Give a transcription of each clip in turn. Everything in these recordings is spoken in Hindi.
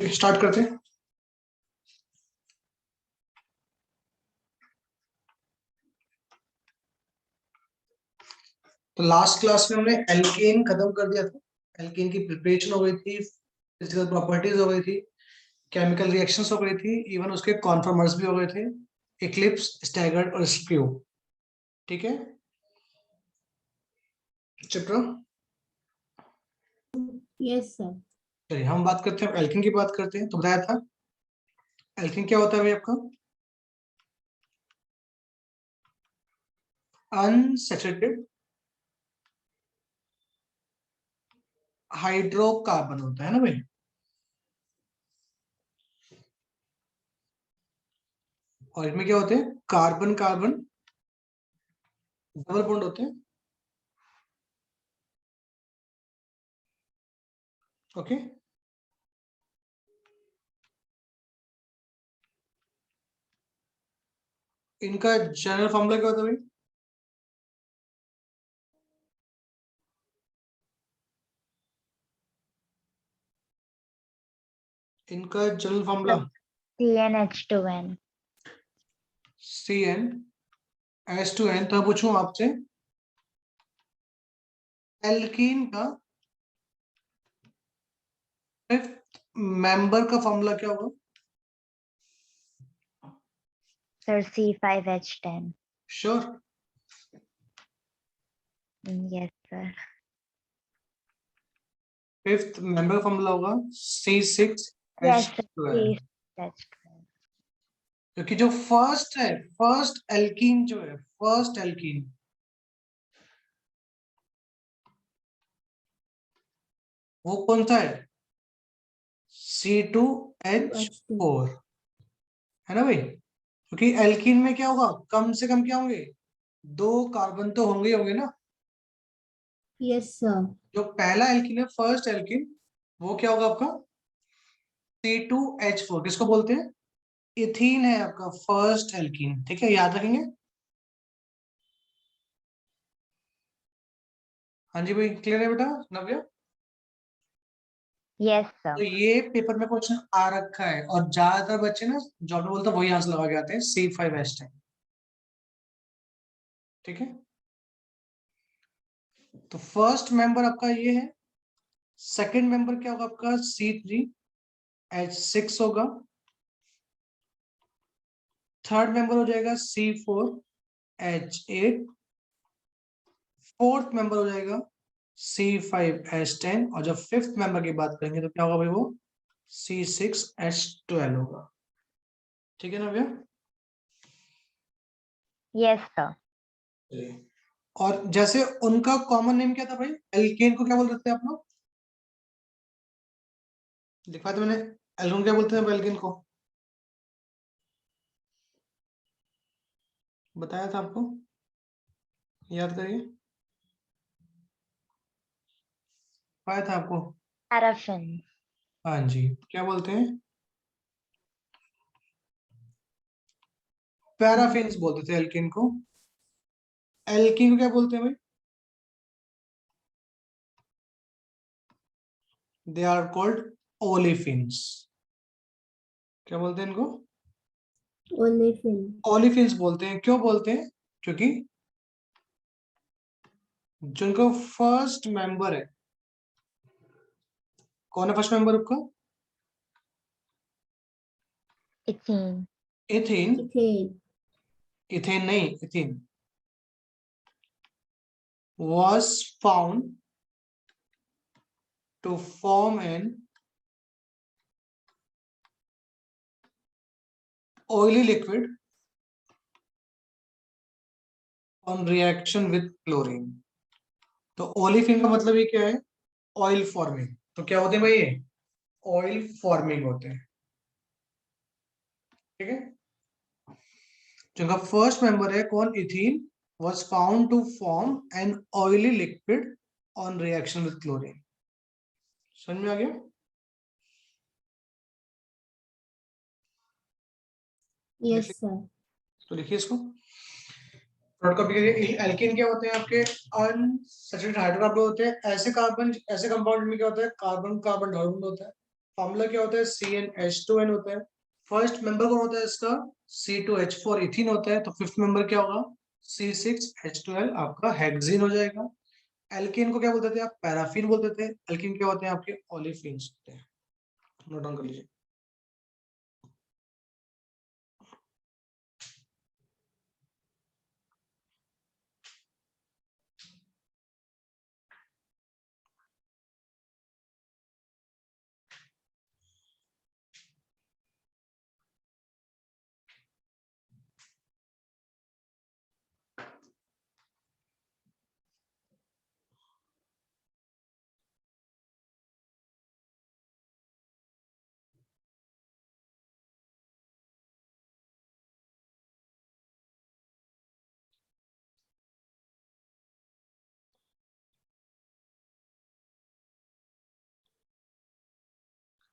स्टार्ट करते हैं। तो लास्ट क्लास में हमने एल्केन खत्म कर दिया था। एल्केन की प्रिपरेशन हो गई थी, फिजिकल प्रॉपर्टीज हो गई थी, केमिकल रिएक्शंस हो गई थी, इवन उसके कॉन्फॉर्मर्स भी हो गए थे, इक्लिप्स, स्टैगर्ड और स्प्यू। ठीक है चित्रा? Yes sir. चलिए हम बात करते हैं, एल्केन की बात करते हैं। तो बताया था एल्केन क्या होता है भाई आपका? अनसैचुरेटेड हाइड्रोकार्बन होता है ना भाई। और इसमें क्या होते हैं? कार्बन कार्बन डबल बॉन्ड होते हैं। ओके, इनका जनरल फॉर्मूला क्या होता है भाई? इनका जनरल फॉर्मूला CnH2n। CnH2n। तो पूछूं आपसे, एल्कीन का फिफ्थ मेंबर का फॉर्मूला क्या होगा? Sir C5H10। Sure? Yes sir. Fifth member का फॉर्मूला होगा यस सर C6H12। C6H12। क्योंकि जो फर्स्ट है, फर्स्ट एल्कीन जो है, फर्स्ट एल्कीन वो कौन सा है? C2H4 है ना भाई। क्योंकि एल्कीन में क्या होगा, कम से कम क्या होंगे? 2 कार्बन तो होंगे ही होंगे ना। Yes sir. जो पहला एल्कीन है, फर्स्ट एल्कीन, वो क्या होगा आपका? C2H4। किसको बोलते हैं? इथीन है आपका फर्स्ट एल्कीन। ठीक है, याद रखेंगे। हाँ जी भाई, क्लियर है बेटा नव्या? यस तो सर। ये पेपर में क्वेश्चन आ रखा है, और ज्यादातर बच्चे ना जो आपने बोलता वही आंसर लगा के आते हैं, C5H10। ठीक है, तो फर्स्ट मेंबर आपका ये है। सेकंड मेंबर क्या होगा आपका? C3H6 होगा। थर्ड मेंबर हो जाएगा C4H8। फोर्थ मेंबर हो जाएगा C5H10। और जब फिफ्थ मेंबर की बात करेंगे तो क्या होगा भाई? वो C6H12 होगा। ठीक है ना भैया? Yes sir. और जैसे उनका कॉमन नेम क्या था भाई? एल्केन को क्या बोलते थे आप लोग? लिखा था मैंने, एल्केन क्या बोलते थे एल्केन को? बताया था आपको, याद करिए, पाया था आपको? पैराफिन। हाँ जी, क्या बोलते हैं? पैराफिन्स बोलते थे एल्केन को। एल्कीन को क्या बोलते हैं भाई? They are called olefins. क्या बोलते हैं इनको? ओलेफिन। ओलिफिन्स बोलते हैं। क्यों बोलते हैं? क्योंकि जो उनका फर्स्ट मेंबर है, कौन है फर्स्ट मेंबर आपका? इथीन। इथेन। इथेन। इथेन नहीं, ethane was found to form an oily liquid on reaction with chlorine। तो ओलिफिन का मतलब ये क्या है? Oil forming. तो क्या होते हैं भाई ये? ऑयल फॉर्मिंग होते हैं। ठीक है, जिनका फर्स्ट मेंबर है कौन? Ethene was found to form an oily liquid on reaction with chlorine। समझ में आ गया? Yes sir. तो लिखिए इसको। एल्केन क्या होते हैं आपके? अनसैचुरेटेड हाइड्रोकार्बन होते हैं। ऐसे कार्बन, ऐसे कंपाउंड में क्या होता है? कार्बन कार्बन डबल बॉन्ड होता है। फॉर्मूला क्या होता है, CnH2n होता है। फर्स्ट मेंबर कौन होता है इसका, C2H4 इथीन होता है, तो फिफ्थ मेंबर क्या होगा, C6H12 आपका हेक्सीन हो जाएगा। एल्केन को क्या बोलते थे आप, पैराफिन बोलते थे। एल्केन क्या होते हैं आपके, ओलिफिन्स होते हैं। नोट डाउन कर लीजिए।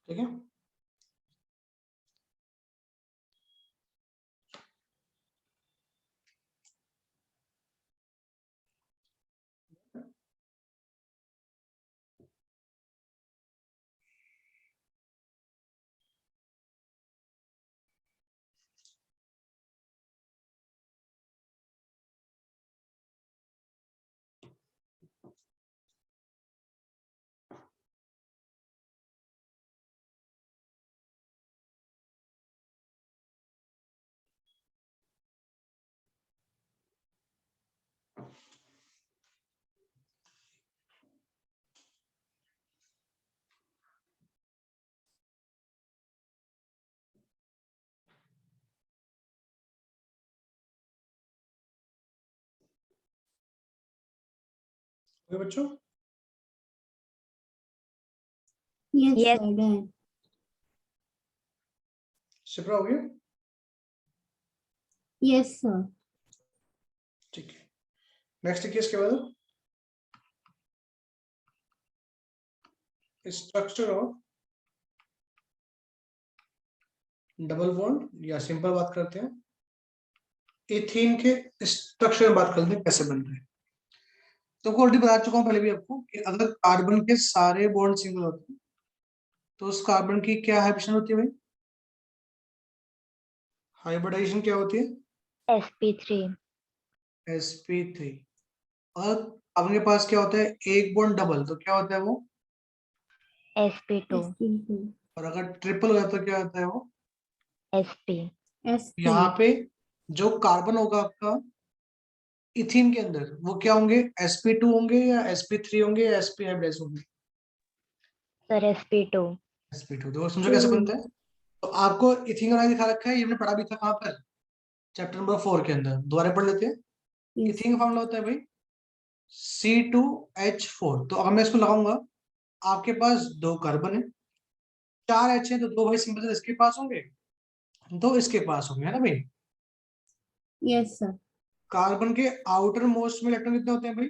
ठीक है, ओके बच्चों, Yes, Yes. sir. Done. Shipra हो गया, Yes, sir. ठीक है। नेक्स्ट देखिए इसके बाद, स्ट्रक्चर ऑफ डबल बॉन्ड, या सिंपल बात करते हैं इथीन के स्ट्रक्चर में बात करते हैं कैसे बनते हैं। तो ऑलरेडी बता चुका हूं पहले भी आपको कि अगर कार्बन के सारे बॉन्ड सिंगल होते हैं तो उस कार्बन की क्या हाइब्रिडेशन होती है भाई, हाइब्रिडाइजेशन क्या होती है, sp3. sp3। और कार्बन के पास क्या होता है, एक बॉन्ड डबल, तो क्या होता है वो, sp2. sp2. और अगर ट्रिपल हो जाए तो क्या होता है वो, sp. sp. यहाँ पे जो कार्बन होगा आपका इथीन के अंदर वो क्या होंगे, sp2 होंगे या sp3 होंगे या sp हाइब्रिडाइज होंगे, Sir, sp2. sp2। देखो समझो कैसे बनता है। तो आपको इथीन का दिखा रखा है, ये हमने पढ़ा भी था कहाँ पर, चैप्टर नंबर 4 के अंदर, दोबारा पढ़ लेते हैं। Yes. इथीन का फॉर्मूला होता है भाई C2H4। तो अगर मैं इसको लगाऊंगा, आपके पास दो कार्बन है, चार H है, तो दो भाई सिंपल से इसके पास होंगे, दो इसके पास होंगे, है ना भाई। Yes, sir. कार्बन के आउटर मोस्ट में इलेक्ट्रॉन कितने होते हैं भाई,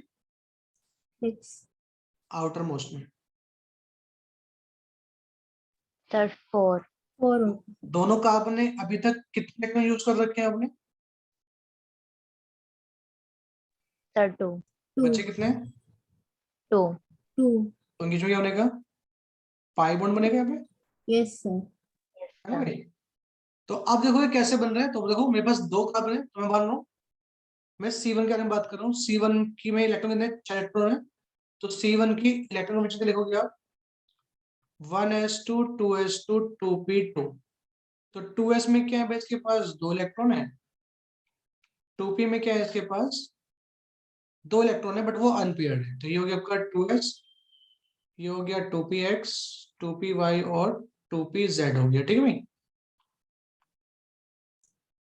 6. आउटर मोस्ट में Sir, 4. 4. दोनों कार्बन ने अभी तक कितने इलेक्ट्रॉन यूज कर रखे हैं आपने, Sir, 2. बच्चे कितने, 2. 2. तो इंगेज में क्या बनेगा, पाई बॉन्ड बनेगा यहाँ पे, Yes, sir. है ना भाई। तो अब देखो ये कैसे बन रहा है, तो देखो मेरे पास दो कार्बन है, तो मैं मान रहा हूँ मैं C1 के बारे में बात कर रहा हूँ। C1 की में इलेक्ट्रॉन कितने, 6 इलेक्ट्रॉन है, तो C1 की इलेक्ट्रॉन नेचर लिखोगे आप 1s2 2s2 2p2। तो 2s में क्या है भाई, इसके पास दो इलेक्ट्रॉन है, 2p में क्या है इसके पास दो इलेक्ट्रॉन है, बट वो अनपेयर्ड है। तो ये हो गया आपका 2s, ये हो गया 2px 2py और 2pz हो गया, ठीक है भाई।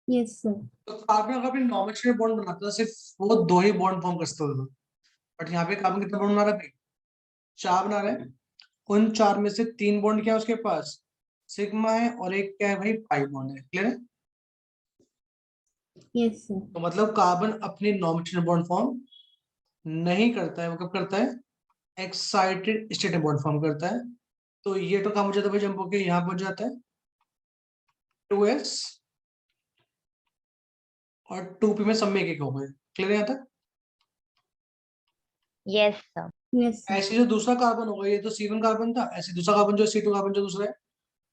Yes, sir. तो कार्बन अगर अपनी नॉर्मल बॉन्ड बनाता है सिर्फ वो दो ही बॉन्ड फॉर्म कर सकता था, बट यहाँ पे कार्बन कितना बॉन्ड बना रहा है भाई, चार बना रहा है। उन चार में से तीन बॉन्ड क्या है उसके पास, सिग्मा है, और एक क्या है भाई, पाई बॉन्ड है। क्लियर है। Yes, sir. तो मतलब कार्बन अपनी नॉर्मल बॉन्ड फॉर्म नहीं करता है, वो कब करता है, एक्साइटेड स्टेट में बॉन्ड फॉर्म करता है। तो ये तो काम हो जाता है भाई, जंप होके यहाँ पहुंच जाता है 2s, और 2p में सब में एक एक हो गए। क्लियर है यहाँ तक। Yes, sir. Yes, sir. ऐसे जो दूसरा कार्बन होगा, ये तो C1 कार्बन था, ऐसे दूसरा कार्बन जो C2 कार्बन जो दूसरा है,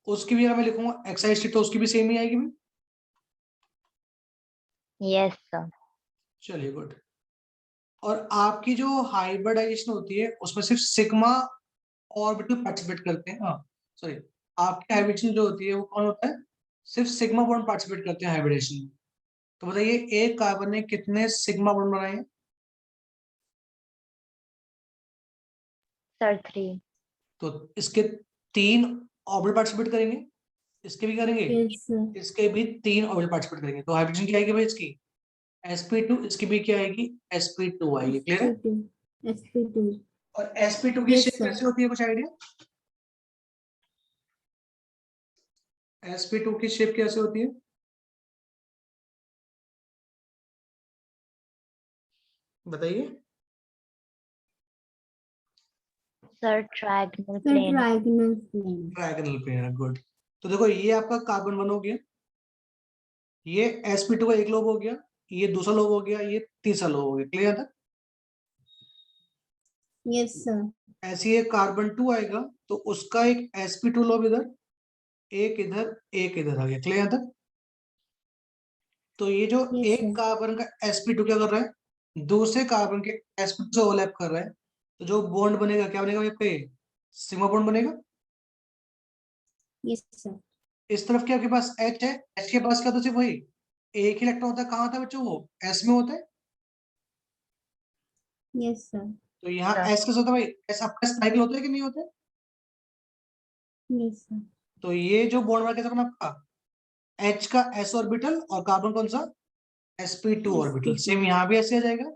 उसकी भी अगर मैं लिखूंगा XIST तो उसकी भी सेम ही आएगी भाई। Yes, sir. चलिए गुड। और आपकी जो हाइब्रिडाइजेशन होती है उसमें सिर्फ सिग्मा ऑर्बिटल पार्टिसिपेट करते हैं, हाँ सॉरी, आपकी हाइब्रिडेशन जो होती है वो कौन होता है, सिर्फ सिग्मा बॉन्ड पार्टिसिपेट करते हैं हाइब्रिडेशन में। तो बताइए एक कार्बन ने कितने सिग्मा बॉन्ड बनाए हैं? Sir, 3. तो इसके 3 ऑर्बिटल पार्टिसिपेट करेंगे, इसके भी करेंगे, Yes, sir. इसके भी 3 ऑर्बिटल पार्टिसिपेट करेंगे, तो हाइब्रिडेशन क्या आएगी भाई इसकी, sp2, इसकी भी क्या आएगी, sp2 आएगी। क्लियर है? sp2. sp2. और sp2 की Yes, शेप sir. कैसे होती है, कुछ आइडिया? sp2 की शेप कैसे होती है? बताइए। Sir, trigonal plane. Trigonal plane. Trigonal plane, good. तो देखो ये आपका कार्बन 1 हो गया, ये sp2 का एक लोब हो गया, ये दूसरा लोब हो गया, ये तीसरा लोब हो गया। क्लियर था? Yes, sir. ऐसे ही कार्बन 2 आएगा तो उसका एक sp2 लोब इधर, एक इधर, एक इधर आ गया। क्लियर था? तो ये जो Yes, एक sir. कार्बन का sp2 क्या कर रहा है, दूसरे कार्बन के sp2 से ओवरलैप कर रहा है, तो जो बॉन्ड बनेगा क्या बनेगा भाई, पे सिग्मा बॉन्ड बनेगा। Yes, sir. इस तरफ क्या आपके पास H है, H के पास क्या, तो सिर्फ वही एक ही इलेक्ट्रॉन होता है, कहाँ होता है बच्चों, वो S में होता है। Yes, sir. तो यहाँ Sir. S कैसे होता है भाई, S आपका साइकिल होता है कि नहीं होता है? Yes, sir. तो ये जो बॉन्ड बना कैसा बना आपका, H का S ऑर्बिटल और कार्बन कौन सा, sp2 ऑर्बिटल। sp2. सेम यहाँ भी ऐसे आ जाएगा,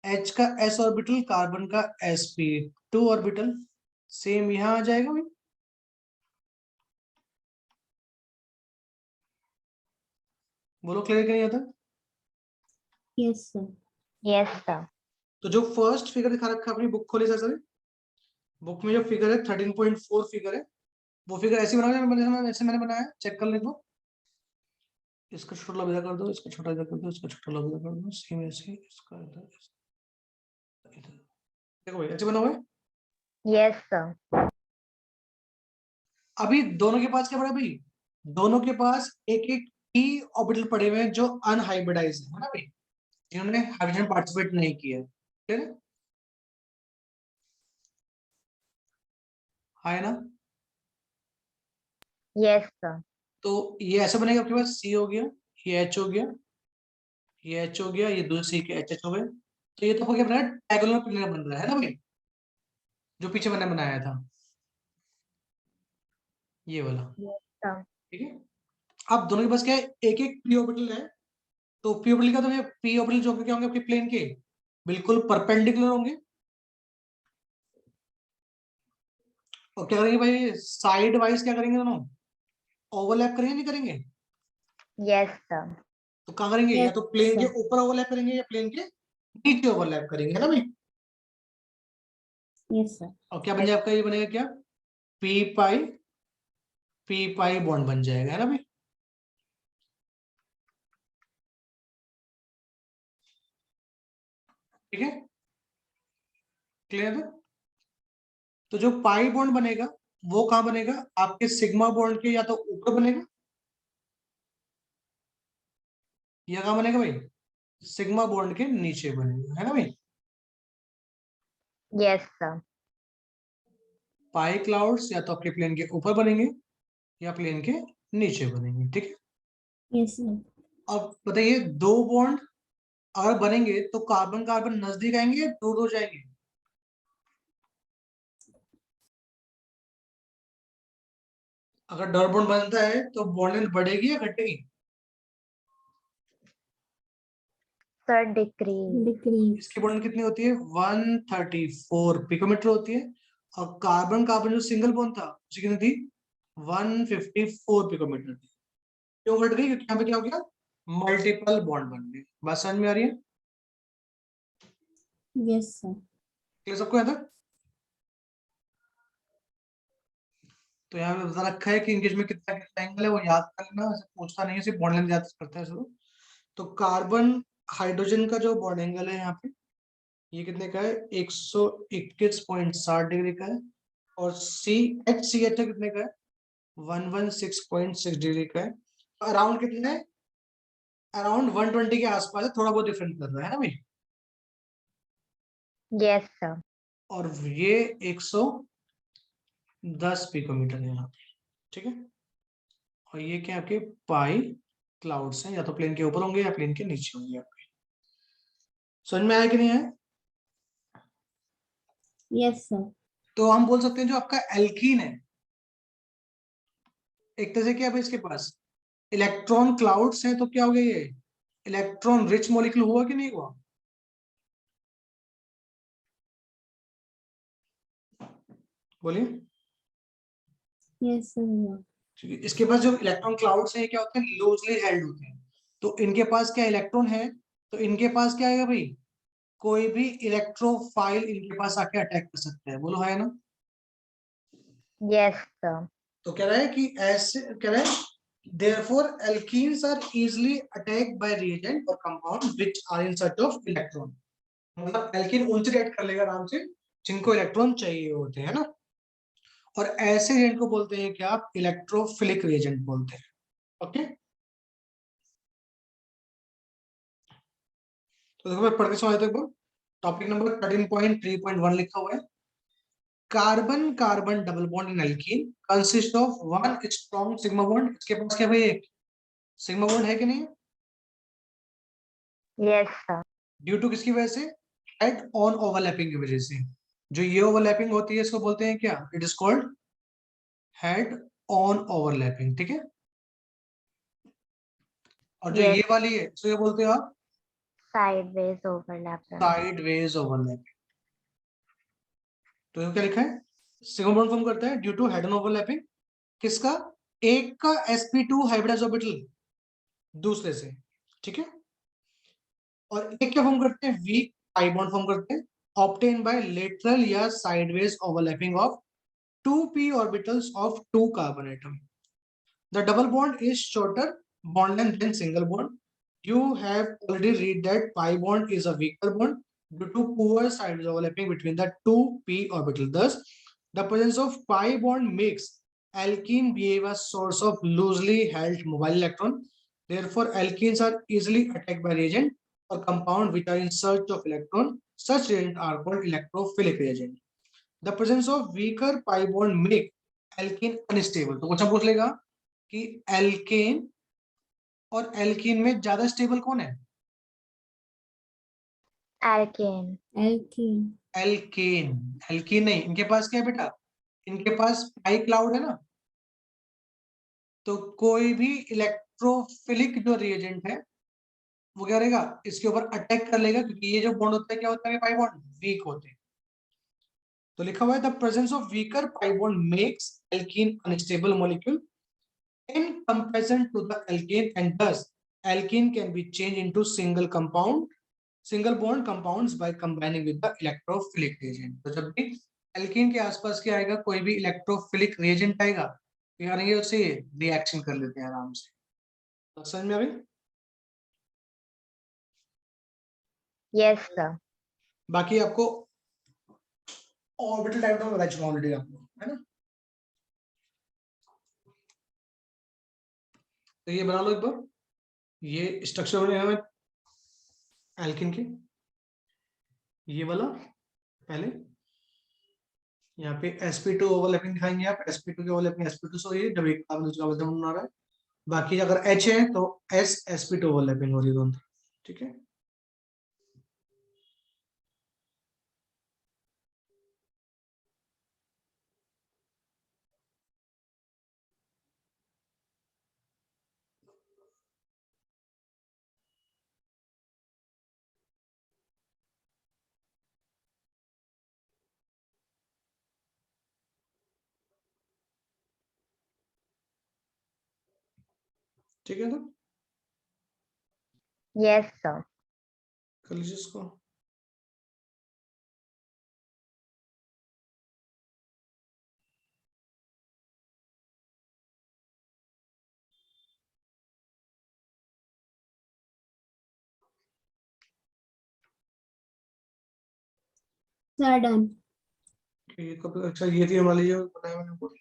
H का S ऑर्बिटल, कार्बन का sp2 ऑर्बिटल, सेम यहाँ आ जाएगा भाई। बोलो क्लियर नहीं आता? Yes, sir. Yes, sir. तो जो फर्स्ट फिगर दिखा रखा है, अपनी बुक खोली सर, बुक में जो फिगर है 13.4 फिगर है, वो फिगर ऐसे बनाया जैसे मैंने बनाया, चेक कर लेते। इसका छोटा लॉब इधर कर दो, इसका छोटा इधर कर दो, इसका छोटा लॉब इधर कर दो, सेम ऐसे इसका इधर इधर। देखो भाई ऐसे बना हुआ है। Yes, sir. अभी दोनों के पास क्या पड़ा भाई, दोनों के पास एक एक p ऑर्बिटल पड़े हुए हैं जो अनहाइब्रिडाइज है ना भाई, जिन्होंने हाइड्रोजन पार्टिसिपेट नहीं किया है। ठीक है, है ना? Yes, sir. तो ये ऐसे बनेगा, आपके पास C हो गया, ये H हो गया, ये H हो गया, ये दो C के HH हो गए। तो ये तो आपको क्या बना है, डायगोनल प्लेनर बन रहा है ना भाई, जो पीछे मैंने बनाया था ये वाला। Yes, sir. ठीक है, अब दोनों के पास क्या है, एक एक p ऑर्बिटल है, तो p ऑर्बिटल का, तो ये p ऑर्बिटल जो क्या होंगे आपके प्लेन के बिल्कुल परपेंडिकुलर होंगे। और क्या करेंगे भाई, साइड वाइज क्या करेंगे, दोनों ओवरलैप करेंगे नहीं करेंगे? Yes, sir. तो कहाँ करेंगे, या Yes, तो प्लेन के sir. ऊपर ओवरलैप करेंगे या प्लेन के नीचे ओवरलैप करेंगे, है ना भाई? Yes, sir. और क्या बन जाएगा आपका, ये बनेगा क्या, पी पाई बॉन्ड बन जाएगा, है ना भाई? ठीक है, क्लियर है? तो जो पाई बॉन्ड बनेगा वो कहाँ बनेगा, आपके सिग्मा बॉन्ड के या तो ऊपर बनेगा, या कहाँ बनेगा भाई, सिग्मा बॉन्ड के नीचे बनेगा, है ना भाई? Yes, sir. पाई क्लाउड्स या तो आपके प्लेन के ऊपर बनेंगे या प्लेन के नीचे बनेंगे। ठीक है, Yes, sir. अब बताइए दो बॉन्ड अगर बनेंगे तो कार्बन कार्बन नजदीक आएंगे या दूर हो जाएंगे? अगर डबल बॉन्ड बनता है तो बॉन्ड लेंथ बढ़ेगी या घटेगी? Sir, decrease. Decrease. इसकी बॉन्ड कितनी होती है, 134 पिकोमीटर होती है। और कार्बन कार्बन जो सिंगल बॉन्ड था उसकी कितनी थी, 154 पिकोमीटर थी। क्यों घट गई, क्योंकि यहाँ पे क्या हो गया, मल्टीपल बॉन्ड बन गए। बात समझ में आ रही है? Yes, sir. क्लियर सबको यहाँ तक? तो यहाँ पे बता रखा है कि इंगेज में कितना कितना एंगल है वो याद कर लेना, ऐसे पूछता नहीं है, सिर्फ बॉन्ड लेंथ याद करता है सब। तो कार्बन हाइड्रोजन का जो बॉन्ड एंगल है यहाँ पे, ये कितने का है, 121.60 डिग्री का है। और सी एच कितने का है, 116.6 डिग्री का है। अराउंड कितना है, अराउंड 120 के आसपास है, थोड़ा बहुत डिफरेंट कर रहा है ना भाई। Yes, sir. और ये 110 पिकोमीटर है यहाँ पे, ठीक है। और ये क्या आपके पाई क्लाउड्स हैं, या तो प्लेन के ऊपर होंगे या प्लेन के नीचे होंगे आपके। समझ में आया कि नहीं है? Yes, sir. तो हम बोल सकते हैं जो आपका एल्कीन है, एक तरह से क्या है भाई इसके पास इलेक्ट्रॉन क्लाउड्स हैं, तो क्या हो गया ये इलेक्ट्रॉन रिच मॉलिक्यूल हुआ कि नहीं हुआ? बोलिए। Yes, sir. ठीक है, इसके पास जो इलेक्ट्रॉन क्लाउड्स हैं क्या होते हैं, लूजली हेल्ड होते हैं। तो इनके पास क्या इलेक्ट्रॉन है, तो इनके पास क्या है भाई, कोई भी इलेक्ट्रोफाइल इनके पास आके अटैक कर सकता है, बोलो है ना। Yes, sir. तो कह रहा है कि ऐसे कह रहा है therefore alkenes are easily attacked by reagent or compound which are in search of electron। मतलब एल्कीन उनसे रिएक्ट कर लेगा आराम से जिनको इलेक्ट्रॉन चाहिए होते हैं ना। और ऐसे रिएजेंट को बोलते हैं क्या, आप इलेक्ट्रोफिलिक रिएजेंट बोलते हैं। ओके, तो देखो मैं पढ़ के समझाता हूं। टॉपिक नंबर 13.3.1 लिखा हुआ है, carbon carbon double bond in alkene consist of one strong sigma bond. इसके पास क्या भाई एक सिग्मा बॉन्ड है कि नहीं? Yes, sir. ड्यू टू किसकी वजह से, हेड ऑन ओवरलैपिंग की वजह से। जो ये ओवरलैपिंग होती है इसको बोलते हैं क्या, it is called head on overlapping, ठीक है। और जो Yes, ये वाली है इसको ये बोलते हो आप sideways overlapping. Sideways overlapping. तो ये क्या लिखा है, सिग्मा बॉन्ड फॉर्म करता है due to head on overlapping किसका, एक का sp2 हाइब्रिडाइज ऑर्बिटल दूसरे से, ठीक है। और एक क्या फॉर्म करते हैं, वीक पाई बॉन्ड फॉर्म करते हैं ऑब्टेन बाय लेटरल या sideways overlapping of 2p orbitals of 2 carbon atom. The double bond is shorter bond length than single bond. You have already read that pi bond is a weaker bond due to poor side overlapping between the two p orbital. Thus, the presence of pi bond makes alkene behave as source of loosely held mobile electron. Therefore, alkenes are easily attacked by reagent or compound which are in search of electron. Such reagents are called electrophilic reagent. The presence of weaker pi bond make alkene unstable। तो क्वेश्चन पूछ लेगा कि एल्केन और एल्कीन में ज्यादा स्टेबल कौन है? Alkane. Alkane. एल्केन, एल्कीन नहीं। इनके पास क्या है बेटा, इनके पास पाई क्लाउड है ना। तो कोई भी इलेक्ट्रोफिलिक जो रिएजेंट है वो क्या करेगा, इसके ऊपर अटैक कर लेगा, क्योंकि ये जो बॉन्ड होता है क्या होता है, पाई बॉन्ड वीक होते हैं। तो लिखा हुआ है the presence of weaker pi bond makes alkene unstable molecule in comparison to the alkane, and thus alkene can be changed into single bond compounds by combining with the electrophilic reagent। तो जब भी एल्कीन के आसपास क्या आएगा, कोई भी इलेक्ट्रोफिलिक रिएजेंट आएगा, तो यार ये उससे रिएक्शन कर लेते हैं आराम से। तो समझ में आ गई? Yes, sir. बाकी आपको ऑर्बिटल डायग्राम बता चुका ऑलरेडी आपको, है ना। तो ये बना लो एक बार, ये स्ट्रक्चर बने हुए एल्कीन के, ये वाला पहले यहाँ पे sp2 ओवरलैपिंग दिखाएंगे आप, sp2 के ओवरलैपिंग sp2 से ये जब एक कार्बन दूसरा कार्बन बना रहा है। बाकी अगर H है तो s sp2 ओवरलैपिंग हो रही है दोनों, ठीक है। ठीक है, तो Yes, sir. कर लीजिए इसको। Sir, done. ये कब, अच्छा ये थी हमारी जो बताया मैंने बोली।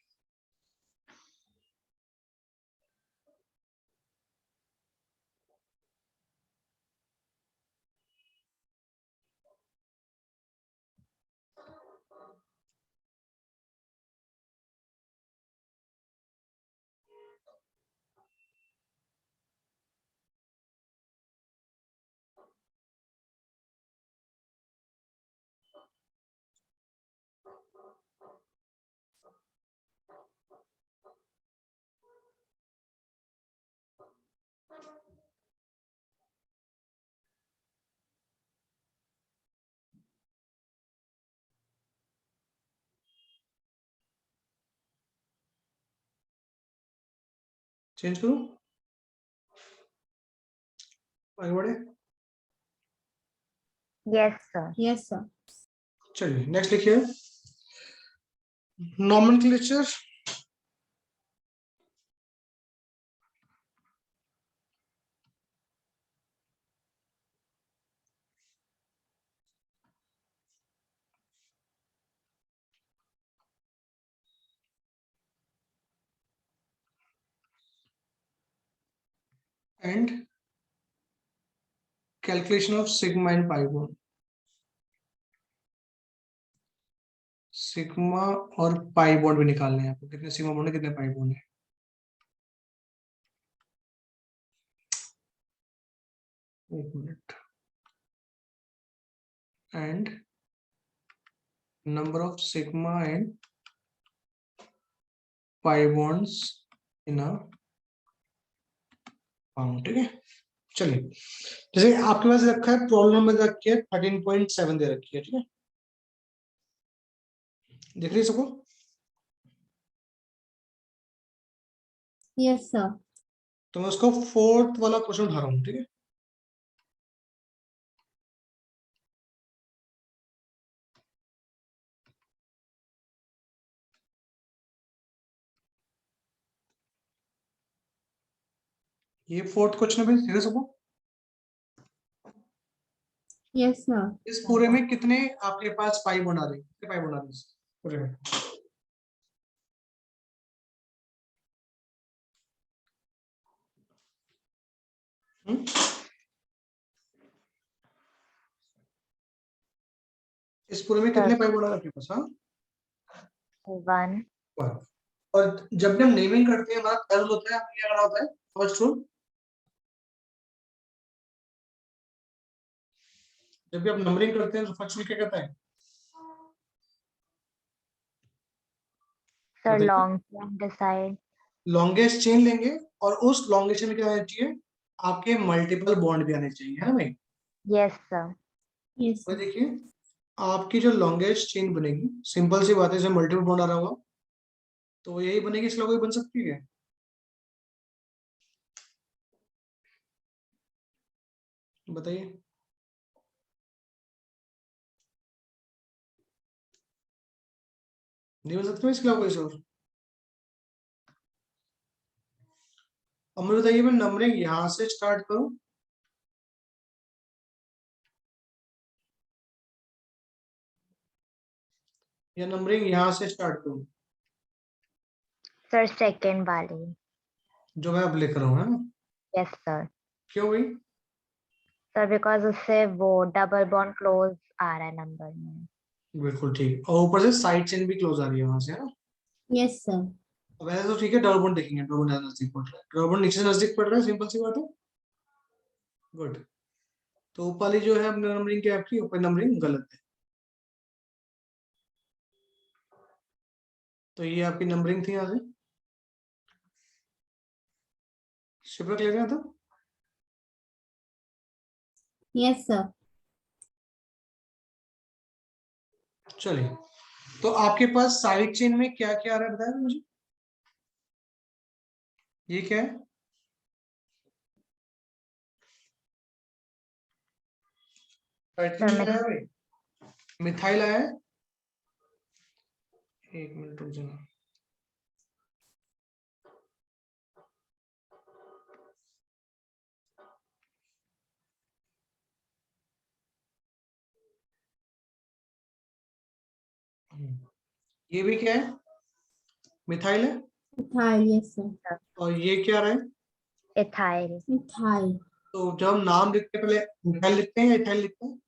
चेंज करूं, आगे बढ़े। Yes, sir. Yes, sir. चलिए नेक्स्ट लिखिए, nomenclature and calculation of sigma and pi bond. Sigma और पाई बॉन्ड भी निकालने हैं आपको, कितने सिग्मा बॉन्ड है कितने पाई बॉन्ड है। एक minute, and number of sigma and pi bonds in a bound, ठीक है। चलिए, जैसे आपके पास रखा है, प्रॉब्लम में रखी है 13.7 दे रखी है, ठीक है, देख रही सबको। Yes, sir. तो मैं उसको फोर्थ वाला क्वेश्चन उठा रहा हूँ, ठीक है। ये फोर्थ क्वेश्चन है भाई, देख रहे सबको। Yes, sir. इस पूरे में कितने आपके पास पाई बॉन्ड आ रहे हैं, कितने पाई बॉन्ड आ रहे हैं इस पूरे में। हम्म? इस पूरे में कितने Sir, पाई बॉन्ड आ रहे हैं आपके पास, हाँ। 1. One। और जब भी हम नेमिंग करते हैं हमारा पहला होता है, हमें क्या करना होता है, फर्स्ट रूल। जब भी आप नंबरिंग करते हैं तो फर्स्ट रूल क्या कहता है, Sir, बताइए। long chain decide. Longest chain लेंगे और उस लॉन्गेस्ट चेन में क्या आना चाहिए, आपके मल्टीपल बॉन्ड भी आने चाहिए, है ना भाई। Yes, sir. Yes, तो sir. देखिए, आपकी जो लॉन्गेस्ट चेन बनेगी, सिंपल सी बात है, जब मल्टीपल बॉन्ड आ रहा होगा तो यही बनेगी, इसके अलावा कोई बन सकती है, बताइए। नहीं बन सकती इसके अलावा कोई और। अब मुझे बताइए, मैं नंबरिंग यहां से स्टार्ट करूं या नंबरिंग यहां से स्टार्ट करूं, Sir, second wali. जो मैं अब लिख रहा हूँ, है ना। Yes, sir. क्यों भाई, Sir, because उससे वो डबल बॉन्ड क्लोज आ रहा है नंबर में. बिल्कुल ठीक, और ऊपर से साइड चेन भी क्लोज आ रही है वहां से, है ना। Yes, sir. वैसे तो ठीक है, डबल बॉन्ड देखेंगे, डबल बॉन्ड नजदीक पड़ रहा है, डबल बॉन्ड नीचे से नजदीक पड़ रहा है, सिंपल सी बात है। गुड। तो ऊपर वाली जो है अपने नंबरिंग क्या आपकी, ऊपर नंबरिंग गलत है, तो ये आपकी नंबरिंग थी यहाँ से, शिफ्ट ले रहा था। Yes, sir. चलिए, तो आपके पास साइड चेन में क्या क्या आ रहा है बताया मुझे, ये क्या है, साइड चेन Sir, में क्या है भाई, मिथाइल आया है। एक मिनट रुक जाना, ये भी क्या है, मिथाइल है, Ethyl. Yes, sir. और ये क्या रहा है, ethyl. Ethyl. तो जब हम नाम लिखते हैं पहले मिथाइल लिखते हैं या इथाइल लिखते हैं,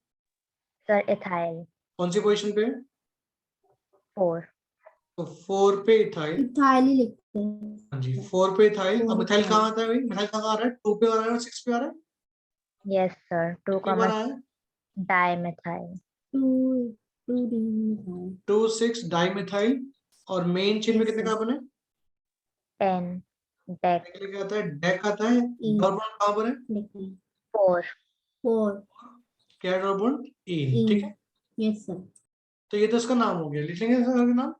Sir, ethyl. कौन सी पोजीशन पे है, 4. तो 4 पे इथाइल, Ethyl ही लिखते हैं. हाँ जी 4 पे इथाइल। अब 4 मिथाइल ethyl. कहाँ आता है भाई, मिथाइल कहाँ आ रहा है, 2 पे आ रहा है और 6 पे आ रहा है, Yes, sir. 2, कितनी बार आया है, dimethyl. 2 dimethyl. 2 6 डाइमिथाइल, और मेन चेन में Yes, कितने sir. कार्बन है, 10. dec. निकल के आता है, डेक आता है, डबल बॉन्ड कहाँ पर है, लिखते हैं. 4. 4 क्या है, डबल बॉन्ड इन, in. ठीक है। Yes, sir. तो ये तो इसका नाम हो गया, लिख लेंगे इसका नाम,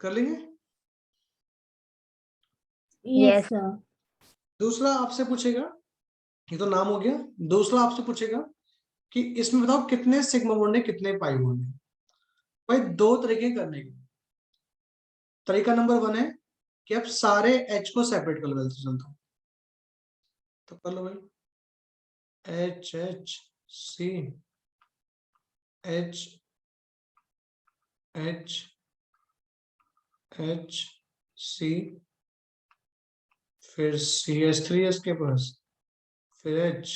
कर लेंगे। Yes, Yes. sir. दूसरा आपसे पूछेगा, ये तो नाम हो गया, दूसरा आपसे पूछेगा कि इसमें बताओ कितने सिग्मा बॉन्ड है, कितने पाई बॉन्ड है। भाई दो तरीके करने के, तरीका नंबर 1 है कि आप सारे H को सेपरेट कर लो, चलता हूं तो कर लो भाई, H H C H H H C, फिर CH3 इसके पास, फिर H,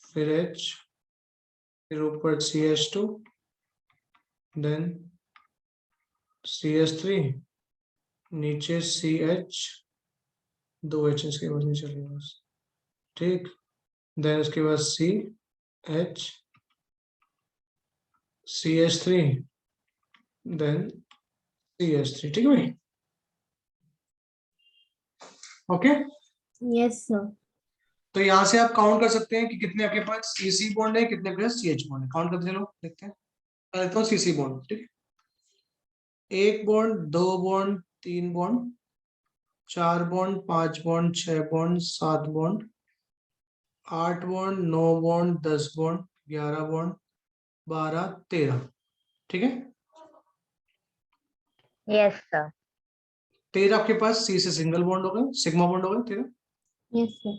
फिर H, फिर ऊपर CH2, देन CH3, नीचे CH, 2 H इसके बाद नहीं चलेगा बस, ठीक। देन उसके बाद CH, CH3, देन CH3, ठीक है भाई, ओके। Yes, sir. तो यहाँ से आप काउंट कर सकते हैं कि कितने आपके पास CC बॉन्ड है, कितने आपके पास CH बॉन्ड है, काउंट करते चलो, देखते हैं। पहले तो CC बॉन्ड, ठीक है, 1 bond, 2 bond, 3 bond, 4 bond, 5 bond, 6 bond, 7 bond, 8 bond, 9 bond, 10 bond, 11 bond, 12, 13, ठीक है। Yes, sir. 13 आपके पास C से सिंगल बॉन्ड होगा, सिग्मा बॉन्ड होगा 13, Yes, sir.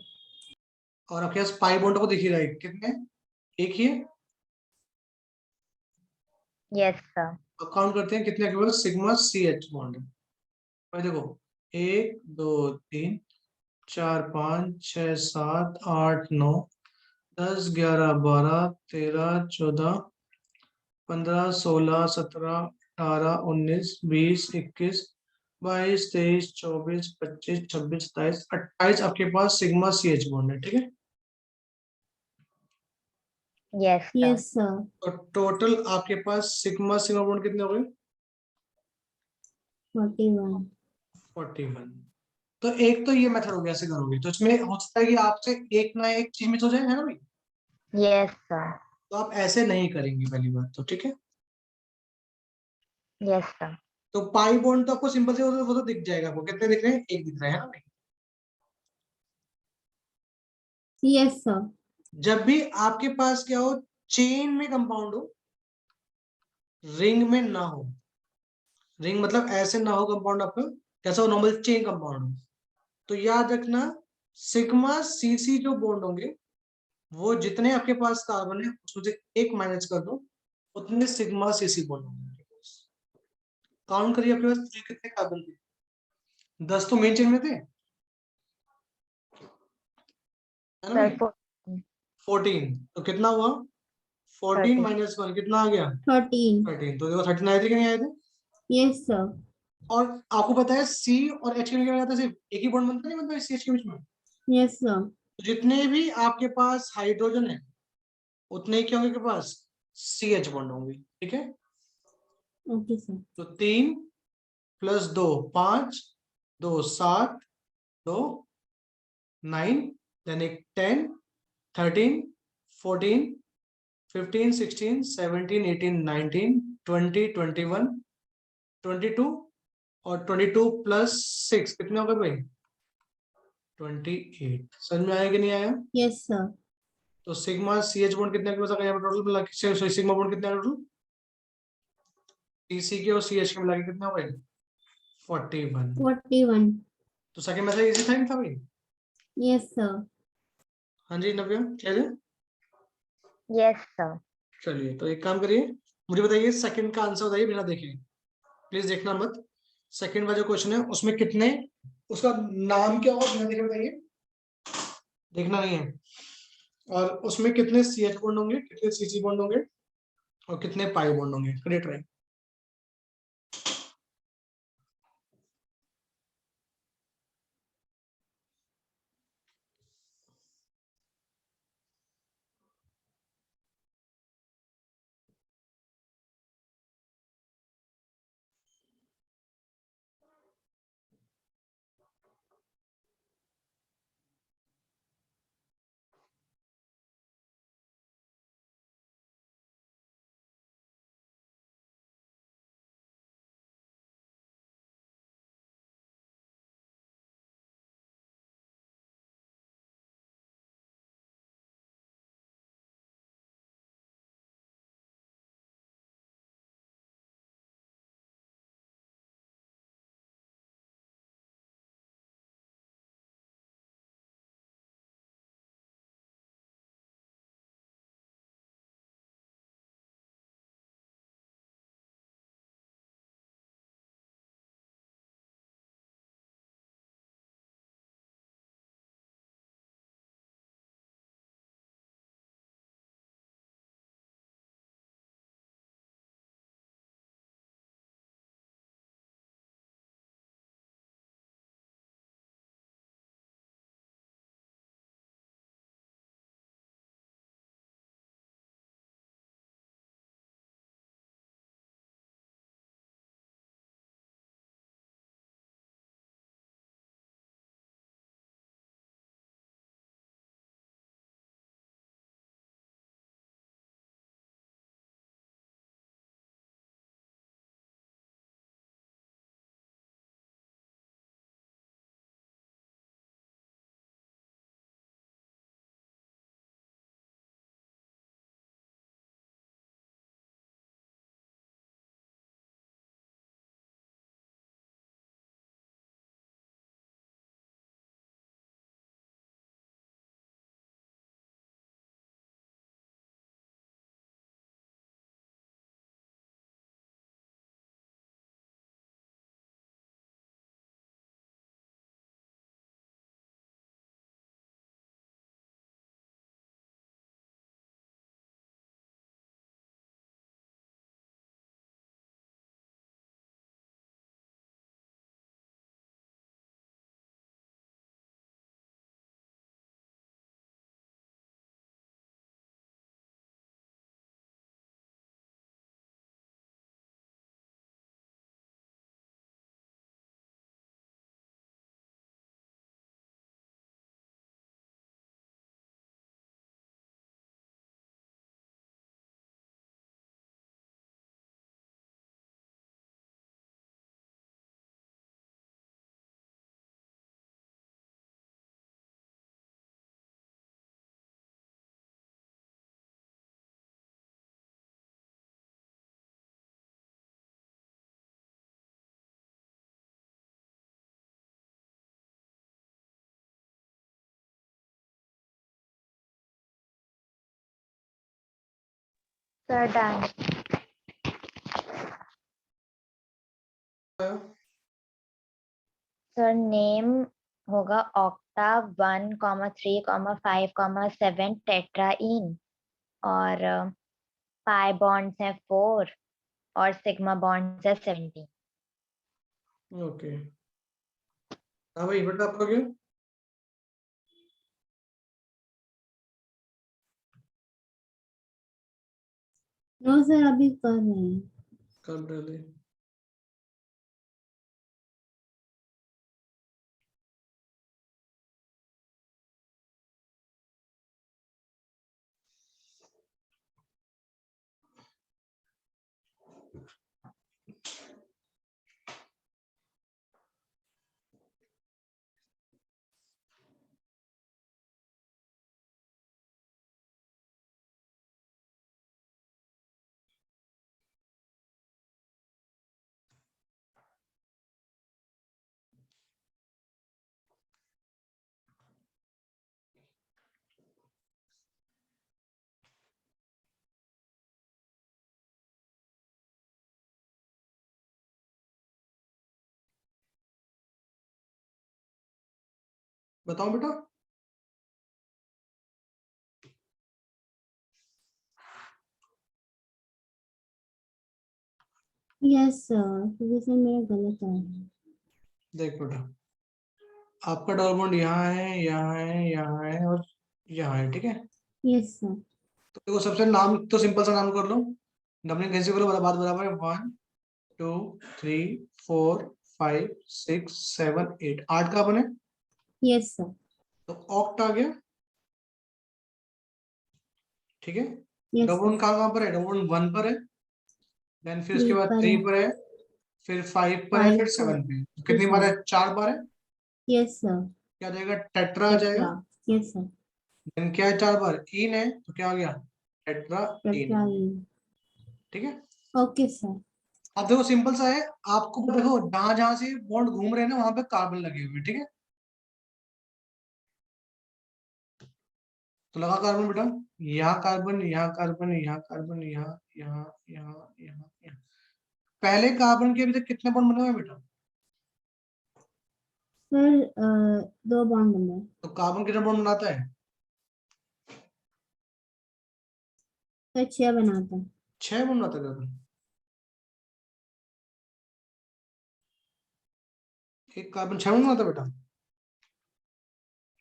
और आपके पास पाई बॉन्ड को दिख ही रहा है, कितने, एक ही है। Yes, sir. अब काउंट करते हैं कितने आपके पास सिग्मा CH बॉन्ड है। भाई देखो 1 2 3 4 5 6 7 8 9 10 11 12 13 14 15 16 17 18 19 20 21 22 23 24 25 26 27 28 आपके पास सिग्मा CH बॉन्ड है, ठीक है। Yes, sir. Yes, sir. तो टोटल आपके पास सिग्मा सिग्मा बॉन्ड कितने हो गए, 41. 41। तो एक तो ये मेथड हो गया, ऐसे करोगे तो इसमें हो सकता है कि आपसे एक ना एक चीज मिस हो जाए, है ना भाई। Yes, sir. तो आप ऐसे नहीं करेंगे पहली बात तो, ठीक है। Yes, sir. तो पाई बॉन्ड तो आपको सिंपल से वो तो दिख जाएगा, आपको कितने दिख रहे हैं, एक दिख रहा है ना भाई। Yes, sir. जब भी आपके पास क्या हो, चेन में कंपाउंड हो, रिंग में ना हो, रिंग मतलब ऐसे ना हो कंपाउंड आपका, कैसा हो, नॉर्मल चेन कंपाउंड हो, तो याद रखना सिग्मा सीसी जो बॉन्ड होंगे, वो जितने आपके पास कार्बन है उसमें से एक माइनस कर दो, उतने सिग्मा सीसी बॉन्ड होंगे। काउंट करिए आपके पास कितने कार्बन थे, 10 तो मेन चेन में थे, है ना Sir, भाई, 14. 14, तो कितना हुआ, 14 13. माइनस 1 कितना आ गया, 13. 13, तो देखो 13 आए थे कि नहीं आए थे। Yes, sir. और आपको पता है सी और एच के बीच में क्या रहता है, सिर्फ एक ही बॉन्ड बनता नहीं, मतलब सी एच के बीच में, Yes, sir. तो जितने भी आपके पास हाइड्रोजन है उतने ही क्या होंगे आपके पास सी एच बॉन्ड होंगे, ठीक है। Okay, sir. तो 3 + 2 5, 2 7, 2 9, देन एक 10 13 14 15 16 17 18 19 20 21 22, और 22 + 6 कितने हो गए भाई, 28। समझ में आया कि नहीं आया। Yes, sir. तो सिग्मा CH बॉन्ड कितने के पास आ गया टोटल मिला के, सिग्मा बॉन्ड कितने टोटल, CC के और CH के मिला के कितने हो गए, 41। 41. तो सेकंड मैथड इजी था, नहीं था भाई। Yes, sir. हाँ जी नव्या, क्या है, Yes, sir. चलिए तो एक काम करिए, मुझे बताइए सेकंड का आंसर बताइए बिना देखे, प्लीज देखना मत। सेकंड वाला जो क्वेश्चन है उसमें कितने, उसका नाम क्या होगा बिना देखे बताइए, देखना नहीं है। और उसमें कितने सी एच बॉन्ड होंगे, कितने सी सी बॉन्ड होंगे, और कितने पाई बॉन्ड होंगे, करिए try. Sir, done. Sir, name होगा octa 1,3,5,7 tetraene और pi bonds है 4 और sigma bonds है 17. ओके, हाँ भाई बेटा आपका क्या नो सर, अभी कर रहे हैं। कब डाले? बताओ बेटा। यस सर, क्योंकि सर मेरा गलत है। देख बेटा, आपका डबल बॉन्ड यहाँ है, यहाँ है, यहाँ है और यहाँ है, ठीक है। Yes sir. तो देखो सबसे नाम तो सिंपल सा नाम कर लो। डबलिंग कैसे बोलो, बात बराबर है 1 2 3 4 5 6 7 8, 8 का बने। Yes sir. तो ऑक्ट आ गया, ठीक है। Yes double bond sir. कहाँ पर है, डबल बॉन्ड 1 पर है, देन फिर उसके 3 बाद पर 3 है। पर है, फिर 5 पर है, 5 फिर पर। 7 पे है। तो फिर कितनी बार है, 4 बार है। Yes sir. क्या आ जाएगा, टेट्रा आ जाएगा। टेट्रा। Yes sir. देन क्या है, 4 बार इन है, तो क्या आ गया, टेट्रा इन। टेट्राइन। ठीक है। Okay sir. अब देखो सिंपल सा है, आपको देखो जहां जहां से बॉन्ड घूम रहे हैं ना वहां पे कार्बन लगे हुए हैं, ठीक है। तो लगा कार्बन बेटा, यहाँ कार्बन, यहाँ कार्बन, यहाँ कार्बन, यहाँ यहाँ यहाँ यहाँ यहाँ। पहले कार्बन के अभी तक कितने बॉन्ड बने हुए हैं बेटा। सर 2 बॉन्ड बने। तो कार्बन कितने बॉन्ड बनाता है, सर 6 बनाता है। 6 बॉन्ड बनाता है कार्बन। एक कार्बन 6 बॉन्ड बनाता है बेटा, नो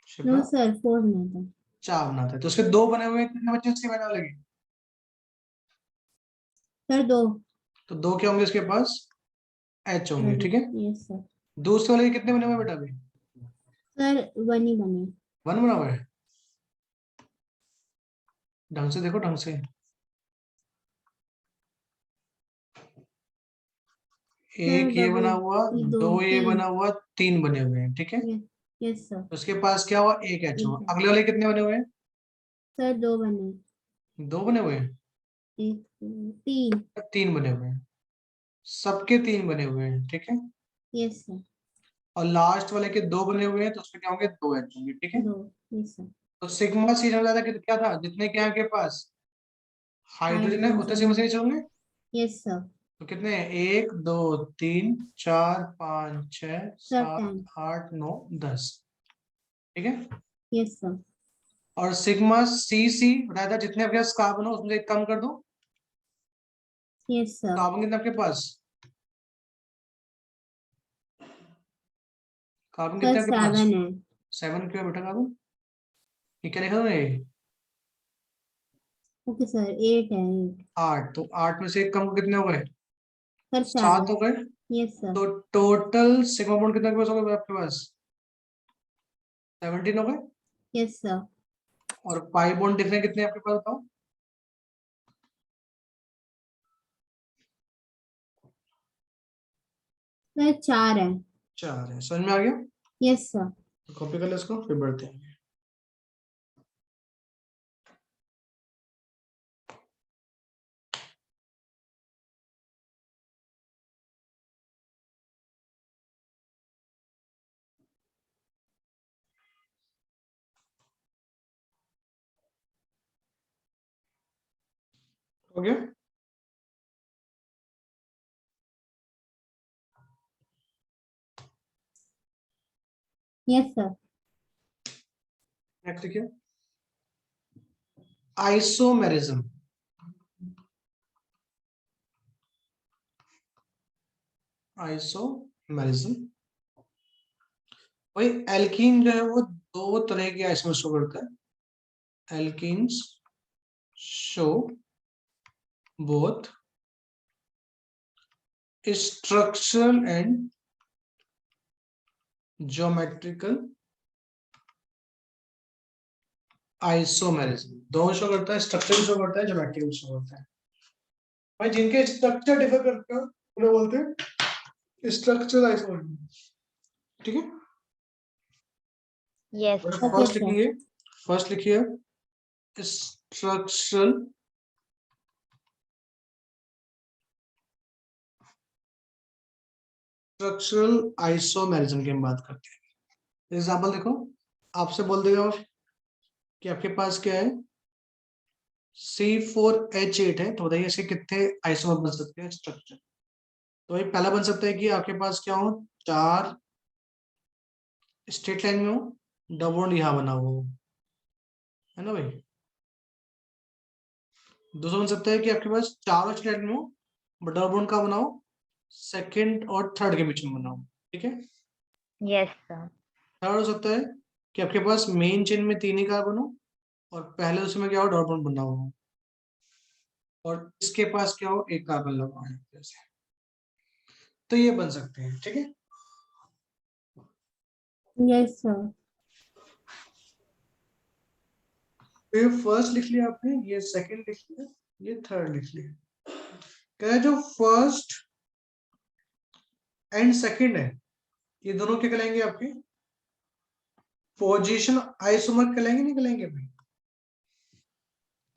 शिप्रा। सर 4 बनाता है। 4 बनाता है, तो उसके 2 बने हुए हैं, कितने बच्चे इसके बनने लगे। सर 2। तो 2 क्या होंगे इसके पास, H होंगे, ठीक है। Yes sir. दूसरे वाले के कितने बने हुए हैं बेटा अभी, सर 1 ही बने। 1 बना हुआ है। ढंग से देखो, ढंग से। सर एक ये बना डबल हुआ, 2 2 ये 3। बना हुआ, 3 बने हुए हैं, ठीक है। Yes sir. उसके पास क्या हुआ, एक H हुआ। एक। अगले वाले कितने बने हुए हैं, सर 2 बने। 2 बने हुए हैं। 1 3। 3 बने हुए हैं, सबके 3 बने हुए हैं, ठीक है। Yes sir. और लास्ट वाले के 2 बने हुए हैं, तो उसमें क्या होंगे, 2 H होंगे, ठीक है। 2। Yes sir. तो सिग्मा सी ज्यादा क्या था, जितने क्या है आपके पास हाइड्रोजन है उतने सिग्मा हाइड्रोजन। सी होंगे। Yes sir. तो कितने हैं, 1 2 3 4 5 6 सर 7 10। 8 9 10, ठीक है। Yes sir. और सिग्मा सी सी बताया था, जितने आपके पास कार्बन हो उसमें से एक कम कर दो। Yes sir. कार्बन कितने आपके पास, कार्बन सर कितने आपके 7 पास, है। 7 क्यों है बेटा कार्बन, ये क्या लिखा है, ओके सर 8 है 8। 8। तो 8 में से एक कम कितने हो गए, सर 7 7। हो गए। Yes sir. तो टोटल सिग्मा बॉन्ड कितने आपके पास हो गए आपके पास, 17 हो गए। Yes sir. और पाई बॉन्ड डिफरेंस कितने आपके पास बताओ, सर 4 है। 4 है। समझ में आ गया, यस सर। कॉपी कर ले इसको, फिर बढ़ते हैं। हो गया। Yes sir. नेक्स्ट देखिए, आइसोमेरिज्म। आइसोमेरिज्म वही एल्कीन जो है वो 2 तरह के आइसोमर शो करता है। Alkenes show both structural and geometrical isomerism. दोनों शो करता है, स्ट्रक्चरल शो करता है, ज्योमेट्रिकल शो करता है। भाई जिनके स्ट्रक्चर डिफर करते हैं उन्हें बोलते हैं स्ट्रक्चरल आइसोमेरिज्म, ठीक है। Yes, sir. Okay first sir. लिखिए, फर्स्ट लिखिए स्ट्रक्चरल स्ट्रक्चरल आइसोमेरिज्म की हम बात करते हैं। एग्जांपल देखो, आपसे बोल देगा कि आपके पास क्या है, C4H8 है, तो बताइए इसके कितने आइसोमर बन सकते हैं स्ट्रक्चर। तो भाई पहला बन सकता है कि आपके पास क्या हो, 4 स्ट्रेट लाइन में हो, डबल बॉन्ड यहाँ बना हुआ हो, है ना भाई। दूसरा बन सकता है कि आपके पास चार ऑक्सीजन एटम हो, बट डबल बॉन्ड का बनाओ सेकंड और थर्ड के बीच में बनाओ, ठीक है। Yes, sir. थर्ड हो सकता है कि आपके पास मेन चेन में तीन ही कार्बन हो और पहले उसमें क्या हो, डबल बॉन्ड बना हो, और इसके पास क्या हो, एक कार्बन लगा हो जैसे। तो ये बन सकते हैं, ठीक है। Yes, sir. तो ये फर्स्ट लिख लिया आपने, ये सेकंड लिख लिया, ये थर्ड लिख लिया। कह रहा है जो फर्स्ट एंड सेकंड है, ये दोनों क्या कहलाएंगे आपके, पोजीशन आइसोमर कहलाएंगे, नहीं कहलाएंगे भाई।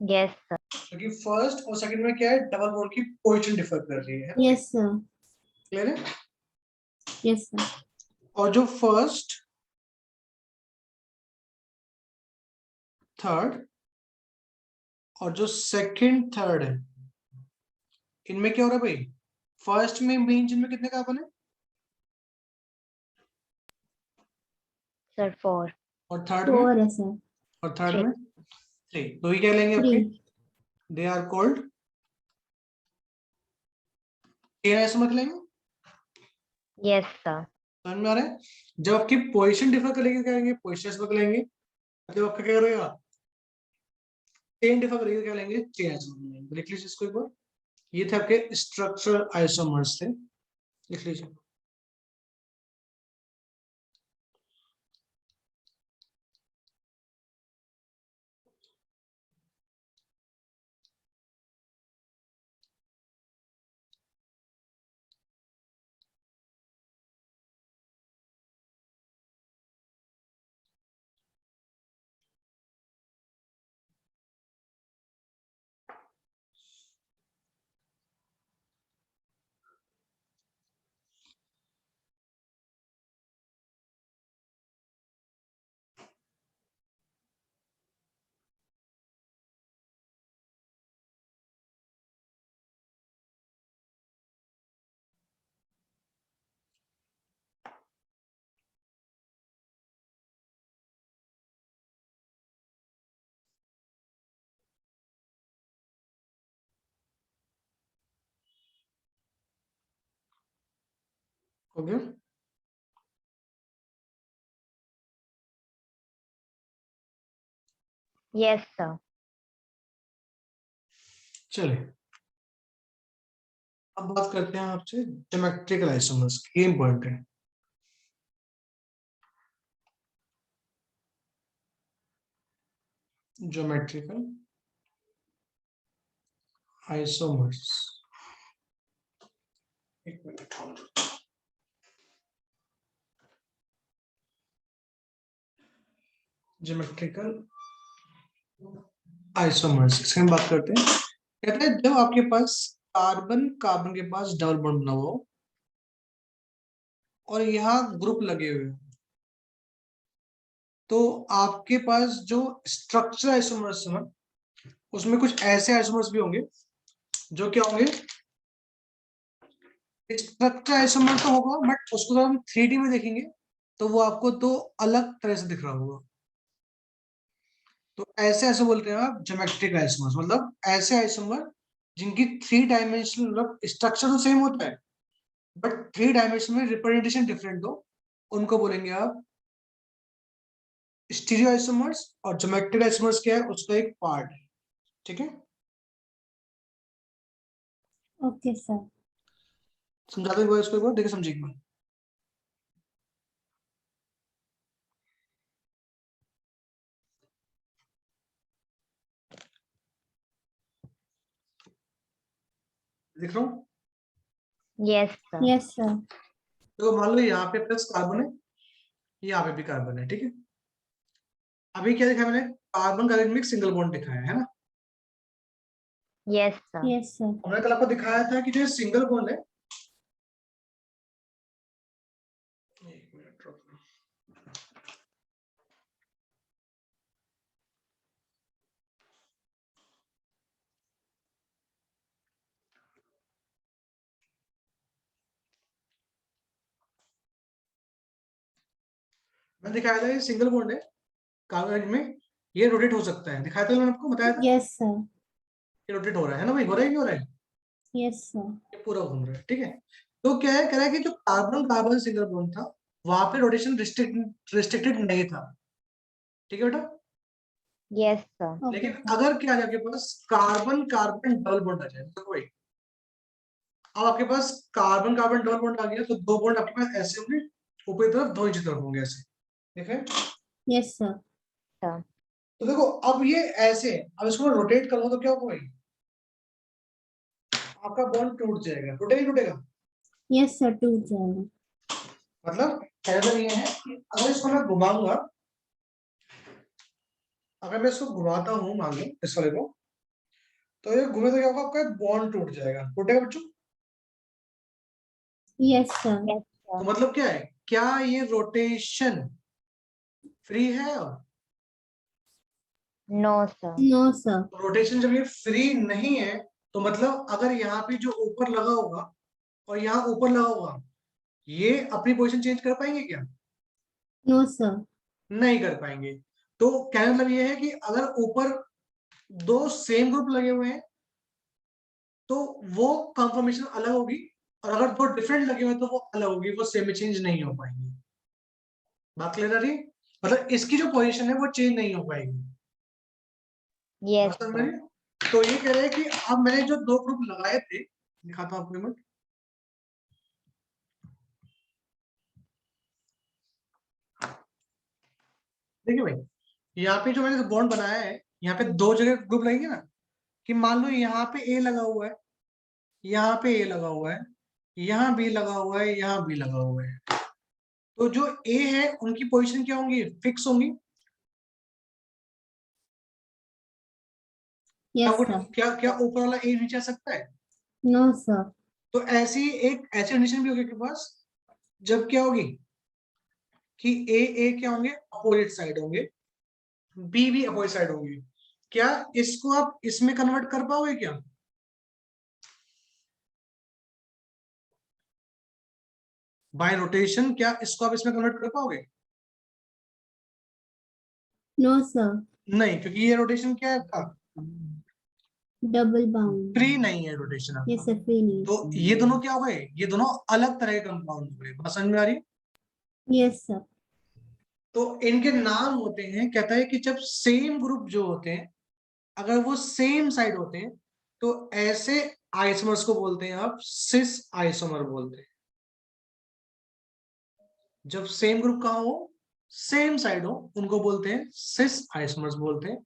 Yes, sir. क्योंकि फर्स्ट और सेकंड में क्या है, डबल बॉन्ड की पोजीशन डिफर कर रही है। Yes, sir. क्लियर है। Yes, sir. और जो फर्स्ट थर्ड और जो सेकंड थर्ड है, इनमें क्या हो रहा है भाई, फर्स्ट में मेन चेन में कितने कार्बन है, Sir, 4. और थर्ड में, 4 है sir. और थर्ड 3. में थ्री। तो ये क्या लेंगे आपके, 3. They are called chain isomer लेंगे। Yes, sir. समझ में आ रहा है। जब आपकी पोजीशन डिफर करेगी क्या लेंगे, पोजीशन आइसोमर लेंगे। जब आपका क्या करेगा, चेन डिफर करेगी क्या लेंगे, चेन आइसोमर लेंगे। लिख लीजिए इसको एक बार। ये थे आपके स्ट्रक्चरल आइसोमर्स थे, लिख लीजिए। हो गया। Yes, sir. चलिए अब बात करते हैं आपसे ज्योमेट्रिकल आइसोमर्स, ये इंपॉर्टेंट है। ज्योमेट्रिकल आइसोमर्स, एक मिनट। ज्योमेट्रिकल आइसोमर्स, इसके हम बात करते हैं। कहते हैं जब आपके पास कार्बन कार्बन के पास डबल बॉन्ड बना हुआ हो और यहाँ ग्रुप लगे हुए हो, तो आपके पास जो स्ट्रक्चर आइसोमर्स है ना, उसमें कुछ ऐसे आइसोमर्स भी होंगे जो क्या होंगे, स्ट्रक्चर आइसोमर तो होगा, बट उसको जब हम 3D में देखेंगे तो वो आपको दो अलग तरह से दिख रहा होगा। तो ऐसे ऐसे बोलते हैं आप ज्योमेट्रिक आइसोमर्स, मतलब ऐसे आइसोमर जिनकी थ्री डायमेंशनल, मतलब स्ट्रक्चर तो सेम होता है बट थ्री डायमेंशन में रिप्रेजेंटेशन डिफरेंट हो, उनको बोलेंगे आप स्टीरियो आइसोमर्स। और ज्योमेट्रिक आइसोमर्स क्या है, उसका एक पार्ट है, ठीक है। Okay, sir. समझाते हुए इसको एक बार देखिए, समझिए एक बार। दिख रहा हूँ। Yes, sir. Yes, sir. तो मान लो यहाँ पे प्लस कार्बन है, यहाँ पे भी कार्बन है, ठीक है। अभी क्या दिखाया मैंने, कार्बन कार्बन में एक सिंगल बॉन्ड दिखाया है ना। Yes, sir. Yes, sir. हमने कल आपको दिखाया था कि जो सिंगल बॉन्ड है, एक मिनट रुकना। मैंने दिखाया था ये सिंगल बॉन्ड है कार्बन में, ये रोटेट हो सकता है, दिखाया था मैंने आपको, बताया था Yes, sir. ये रोटेट हो रहा है ना भाई, हो रहा है, क्यों हो रहा है, Yes, sir. ये पूरा घूम रहा है, ठीक है। तो क्या है, कह रहा है कि जो कार्बन कार्बन सिंगल बॉन्ड था वहां पे रोटेशन रिस्ट्रिक्टेड नहीं था, ठीक है बेटा। yes sir, Okay, लेकिन sir. अगर क्या है आपके पास कार्बन कार्बन डबल बॉन्ड आ जाए तो भाई, अब आपके पास कार्बन कार्बन डबल बॉन्ड आ गया तो दो बॉन्ड आपके पास ऐसे होंगे, ऊपर की तरफ, दो नीचे तरफ होंगे ऐसे, ठीक है। Yes, sir. sir, तो देखो अब ये ऐसे, अब इसको मैं रोटेट करूंगा तो क्या होगा भाई, आपका बॉन्ड टूट जाएगा, टूटेगा ही टूटेगा। Yes, sir. टूट जाएगा. मतलब कहना ये है कि अगर इसको मैं घुमाऊंगा, अगर मैं इसको घुमाता हूँ मान लो इस वाले को, तो ये घूमे तो क्या होगा, आपका बॉन्ड टूट जाएगा, टूटेगा बच्चों। Yes, sir. yes तो sir, मतलब क्या है, क्या ये रोटेशन फ्री है, no sir, No, sir. Rotation जब ये फ्री नहीं है तो मतलब अगर यहाँ पे जो ऊपर लगा होगा और यहाँ ऊपर लगा होगा, ये अपनी पोजीशन चेंज कर पाएंगे क्या, No, sir. नहीं कर पाएंगे। तो कहने मतलब ये है कि अगर ऊपर दो सेम ग्रुप लगे हुए हैं तो वो कंफर्मेशन अलग होगी, और अगर दो डिफरेंट लगे हुए हैं तो वो अलग होगी, वो सेम में चेंज नहीं हो पाएंगी। बात क्लियर आ रही है, मतलब इसकी जो पोजीशन है वो चेंज नहीं हो पाएगी। yes बात समझ में आ sir, रही है? तो ये कह रहे हैं कि अब मैंने जो दो ग्रुप लगाए थे, दिखाता हूँ आपको, देखिए भाई, यहाँ पे जो मैंने बॉन्ड बनाया है, यहाँ पे दो जगह ग्रुप लगेंगे ना, कि मान लो यहाँ पे ए लगा हुआ है, यहाँ पे ए लगा हुआ है, यहाँ बी लगा हुआ है, यहाँ बी लगा हुआ है, तो जो ए है उनकी पोजीशन क्या होंगी, फिक्स होंगी। क्या Yes, वो, sir. क्या ऊपर वाला ए नीचे आ सकता है, No, sir. तो ऐसी एक ऐसी कंडीशन भी होगी आपके पास, जब क्या होगी कि ए क्या होंगे, अपोजिट साइड होंगे, बी भी अपोजिट साइड होंगे। क्या इसको आप इसमें कन्वर्ट कर पाओगे क्या, बाय रोटेशन, क्या इसको आप इसमें कन्वर्ट कर पाओगे, No, sir. नहीं, क्योंकि ये रोटेशन क्या है आपका, Double bound. फ्री नहीं है रोटेशन आपका। Yes, sir. Finish. तो ये दोनों क्या हो गए, ये दोनों अलग तरह के कंपाउंड हो गए, बात समझ में आ रही है। Yes, sir. तो इनके नाम होते हैं, कहता है कि जब सेम ग्रुप जो होते हैं अगर वो सेम साइड होते हैं तो ऐसे आइसोमर्स को बोलते हैं आप सिस आइसोमर बोलते हैं। जब सेम ग्रुप कहा हो, सेम साइड हो, उनको बोलते हैं सिस आइसोमर्स बोलते हैं।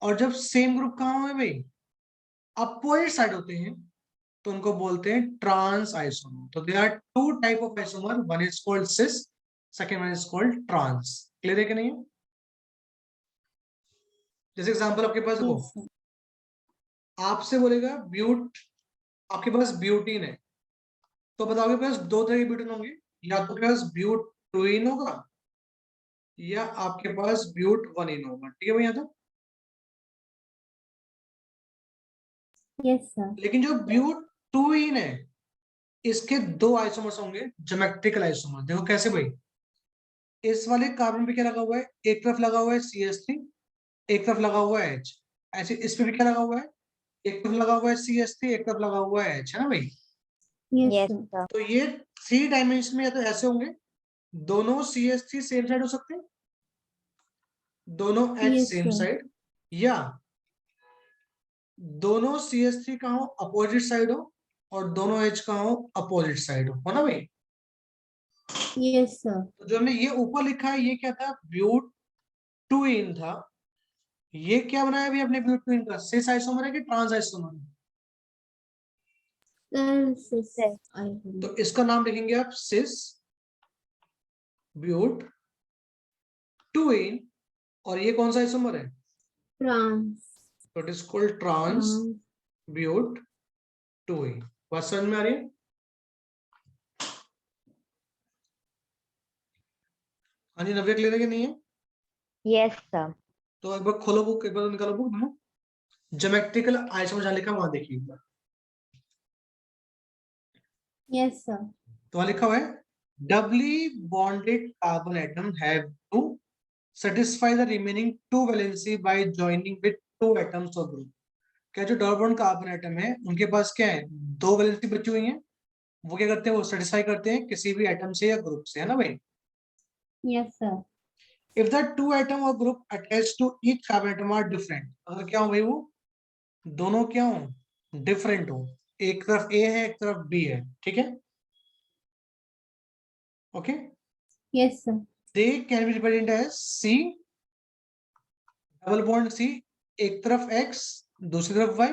और जब सेम ग्रुप कहा हो है भाई, अपोजिट साइड होते हैं, तो उनको बोलते हैं ट्रांस आइसोमर। तो there are two type of isomer, one is called cis, second one is called trans. Clear है कि नहीं है? जैसे एग्जांपल आपके पास देखो, Yes, sir. आपसे बोलेगा ब्यूट, आपके पास ब्यूटीन है, तो बताओ आपके पास दो तरह के ब्यूटीन होंगे, या तो आपके पास ब्यूटुइन होगा या आपके पास ब्यूट वनिन होगा, ठीक है भैया। तो Yes, sir. लेकिन जो ब्यूटुइन है इसके दो आइसोमर्स होंगे, ज्योमेट्रिकल आइसोमर। देखो कैसे भाई, इस वाले कार्बन पे क्या लगा हुआ है, एक तरफ लगा हुआ है CH3, एक तरफ लगा हुआ है H। ऐसे इस पे भी क्या लगा हुआ है, एक तरफ लगा हुआ है CH3, एक तरफ लगा हुआ है H, है ना भाई। Yes, yes sir. sir, तो ये 3 डायमेंशन में या तो ऐसे होंगे, दोनों CH3 सेम साइड हो सकते हैं, दोनों H Yes, same sir. Side, या दोनों CH3 का हो अपोजिट साइड हो और दोनों H का हो अपोजिट साइड हो ना भाई। Yes, sir. तो जो हमने ये ऊपर लिखा है ये क्या था, ब्यूटुइन था। ये क्या बनाया अभी अपने ब्यूटुइन का, सिस आइसोमर है कि ट्रांस आइसोमर है, Sis. Yes. I will. तो इसका नाम लिखेंगे आप सिस ब्यूटुइन, और ये कौन सा आइसोमर है, Trans. तो it is called trans Trans. Butene. बात समझ में आ रही है? हाँ जी, नव्या क्लियर है कि नहीं है? yes sir, तो एक बार खोलो बुक, एक बार निकालो बुक दोनों, ज्योमेट्रिकल आइसोमर जहां लिखा वहां देखिए एक बार। Yes, sir. तो वहां लिखा हुआ है doubly bonded carbon atom have to satisfy the remaining two valency by joining with two atoms of group. क्या जो डबल बॉन्ड कार्बन एटम है उनके पास क्या है, दो वैलेंसी बची हुई है, वो क्या करते हैं, वो सेटिस्फाई करते हैं किसी भी एटम से या ग्रुप से, है ना भाई. Yes, sir. If the two atom or group attached to each carbon atom are different, अगर क्या हो भाई, वो दोनों क्या हो, डिफरेंट हो, एक तरफ A है एक तरफ B है, ठीक है, okay. Yes, sir. They can be represented as C, double bond C, एक तरफ X दूसरी तरफ Y,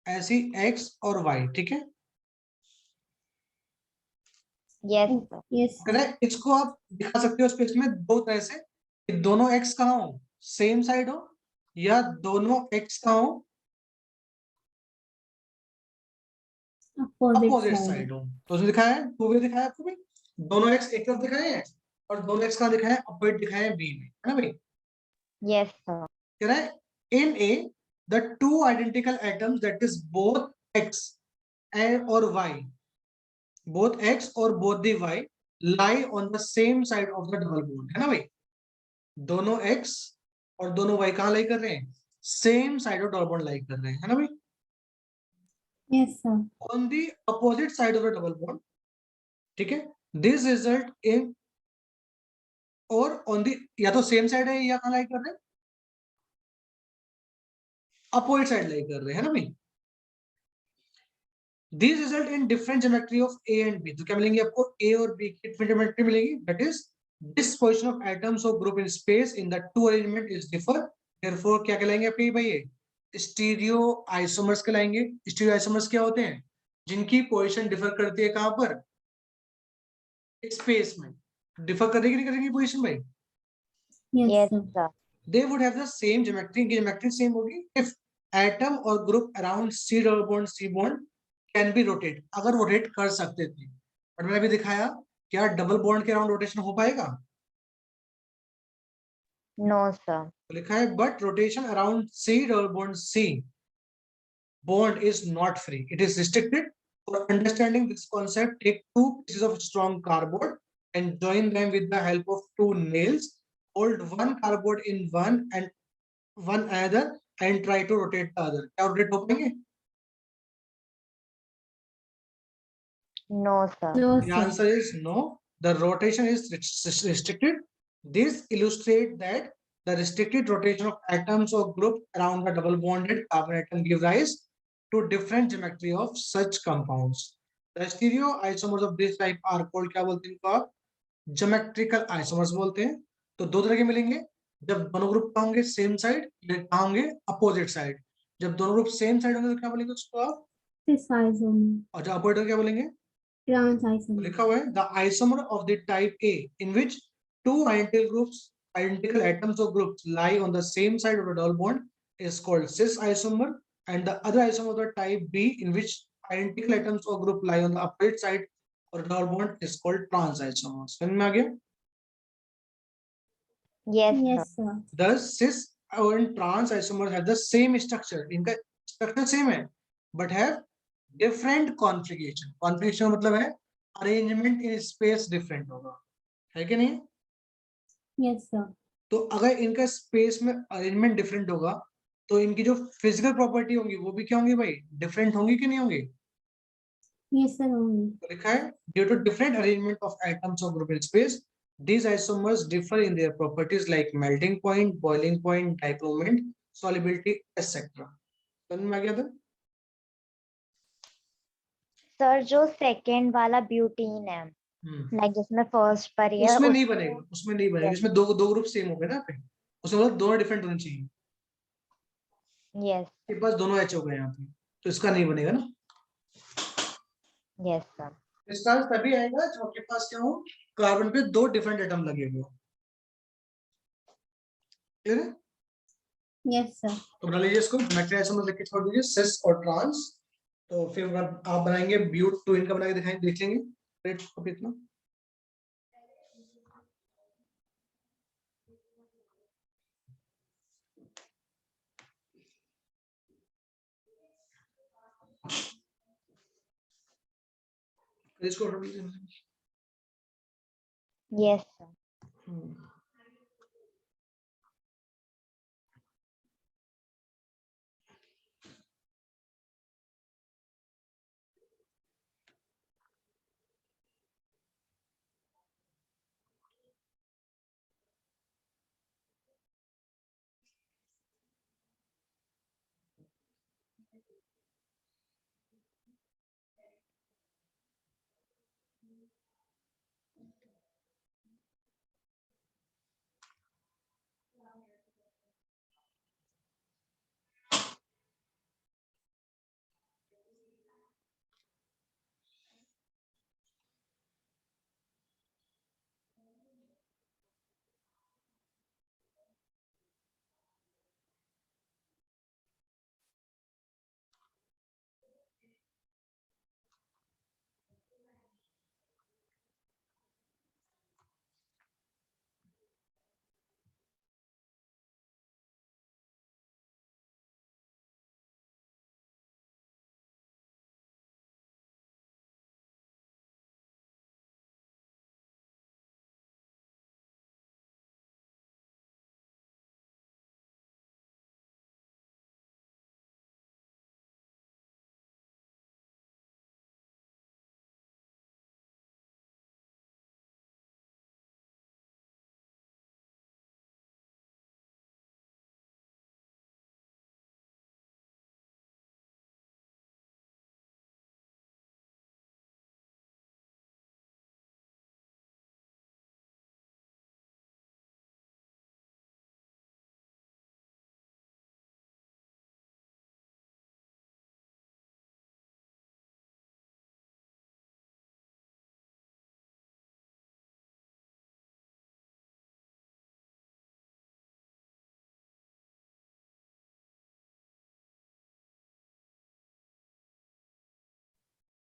ऐसी X और Y, ठीक है. yes sir. Yes, sir. Correct. इसको आप दिखा सकते हो स्पेस में दो तरह से, कि दोनों X कहाँ हो, सेम साइड हो, या दोनों X कहाँ हो, Opposite अपोजिट side. साइड हो. तो उसमें दिखाया है, टू वे दिखाया है आपको भी, दोनों X एक तरफ दिखाए हैं और दोनों X कहाँ दिखाए हैं, अपोजिट दिखाए हैं B में, है ना भाई. yes sir. कह रहा है in A the two identical atoms that is both X and or Y, both X और both the Y lie on the same side of the double bond, है ना भाई. दोनों X और दोनों Y कहाँ लाई कर रहे हैं, same side of double bond lie कर रहे हैं, है ना भाई. Yes, sir. On the opposite side of the double bond, ठीक है, this result in, और on the, या तो सेम साइड है या कहाँ लाई कर रहे हैं, अपोजिट साइड लाई कर रहे हैं, है ना भाई. These result in different geometry of A and B. तो क्या मिलेंगे आपको, A और B की different geometry मिलेगी. That is disposition of atoms or group in space in the two arrangement is differ. Therefore क्या कहलाएंगे आपके भाई ये, स्टीरियो आइसोमर्स कहलाएंगे. स्टीरियो आइसोमर्स क्या होते हैं, जिनकी पोजीशन डिफर करती है कहां पर, स्पेस में. डिफर करेगी नहीं करेगी पोजीशन भाई, Yes, yes sir. sir. they would have the same geometry. इनकी geometry सेम होगी if atom or group around C double bond C bond can be rotate, अगर रोटेट कर सकते थे. और मैंने अभी दिखाया, क्या डबल बॉन्ड के अराउंड रोटेशन हो पाएगा, no sir. तो लिखा है but rotation around C double bond C bond is not free, it is restricted. For understanding this concept, take two pieces of strong cardboard and join them with the help of two nails. Hold one cardboard in one and one another and try to rotate the other. क्या रोटेट हो पाएंगे, No sir. No, the sir. answer is no. The rotation is restricted. This illustrates that the restricted rotation of atoms or group around the double bonded carbon atom give rise to different geometry of such compounds. The stereoisomers of this type are called, क्या बोलते हैं इनको आप, ज्योमेट्रिकल आइसोमर्स बोलते हैं. तो दो तरह के मिलेंगे, जब दोनों ग्रुप का होंगे सेम साइड या कहाँ होंगे, अपोजिट साइड. जब दोनों ग्रुप सेम साइड होंगे तो क्या बोलेंगे उसको आप, This isomer. और जब अपोजिट क्या बोलेंगे, Trans तो isomer. लिखा हुआ है the isomer of the type A in which two identical atoms or groups lie on the same side of the double bond is called cis isomer, and the other isomer of the type B in which identical atoms or group lie on the opposite side of the double bond is called trans isomer. समझ में आ गया. yes sir. Yes, sir. Thus cis and trans isomers have the same structure, इनका structure same है but have different configuration. Configuration मतलब है अरेंजमेंट इन स्पेस डिफरेंट होगा, है कि नहीं. Yes, sir. तो अगर इनका स्पेस में अरेंजमेंट डिफरेंट होगा तो इनकी जो फिजिकल प्रॉपर्टी होंगी वो भी क्या होंगी भाई, डिफरेंट होंगी कि नहीं होंगी. Yes, sir. Only. तो लिखा है due to different arrangement of atoms और group in space these isomers differ in their properties like melting point, boiling point, dipole moment, solubility, etc. समझ में आ गया था. सर जो सेकंड वाला ब्यूटीन है, लाइक जिसमें फर्स्ट पर ही है, उसमें नहीं बनेगा, उसमें नहीं बनेगा, Yes. इसमें दो दो ग्रुप सेम हो गए ना पे, उसमें मतलब दोनों डिफरेंट होने चाहिए. yes के पास दोनों एच हो गए यहाँ पे, तो इसका नहीं बनेगा ना. yes sir. इसका तभी आएगा जब आपके पास क्या हो, कार्बन पे दो डिफरेंट एटम लगे हुए हो. क्लियर है. Yes, sir. तो बना लीजिए इसको, ज्योमेट्री आइसोमर लिख के छोड़ दीजिए, सिस और ट्रांस. तो फिर आप बनाएंगे ब्यूट टू, इनका बना के दिखाएं, देख लेंगे रेट को कितना. इसको Yes, sir.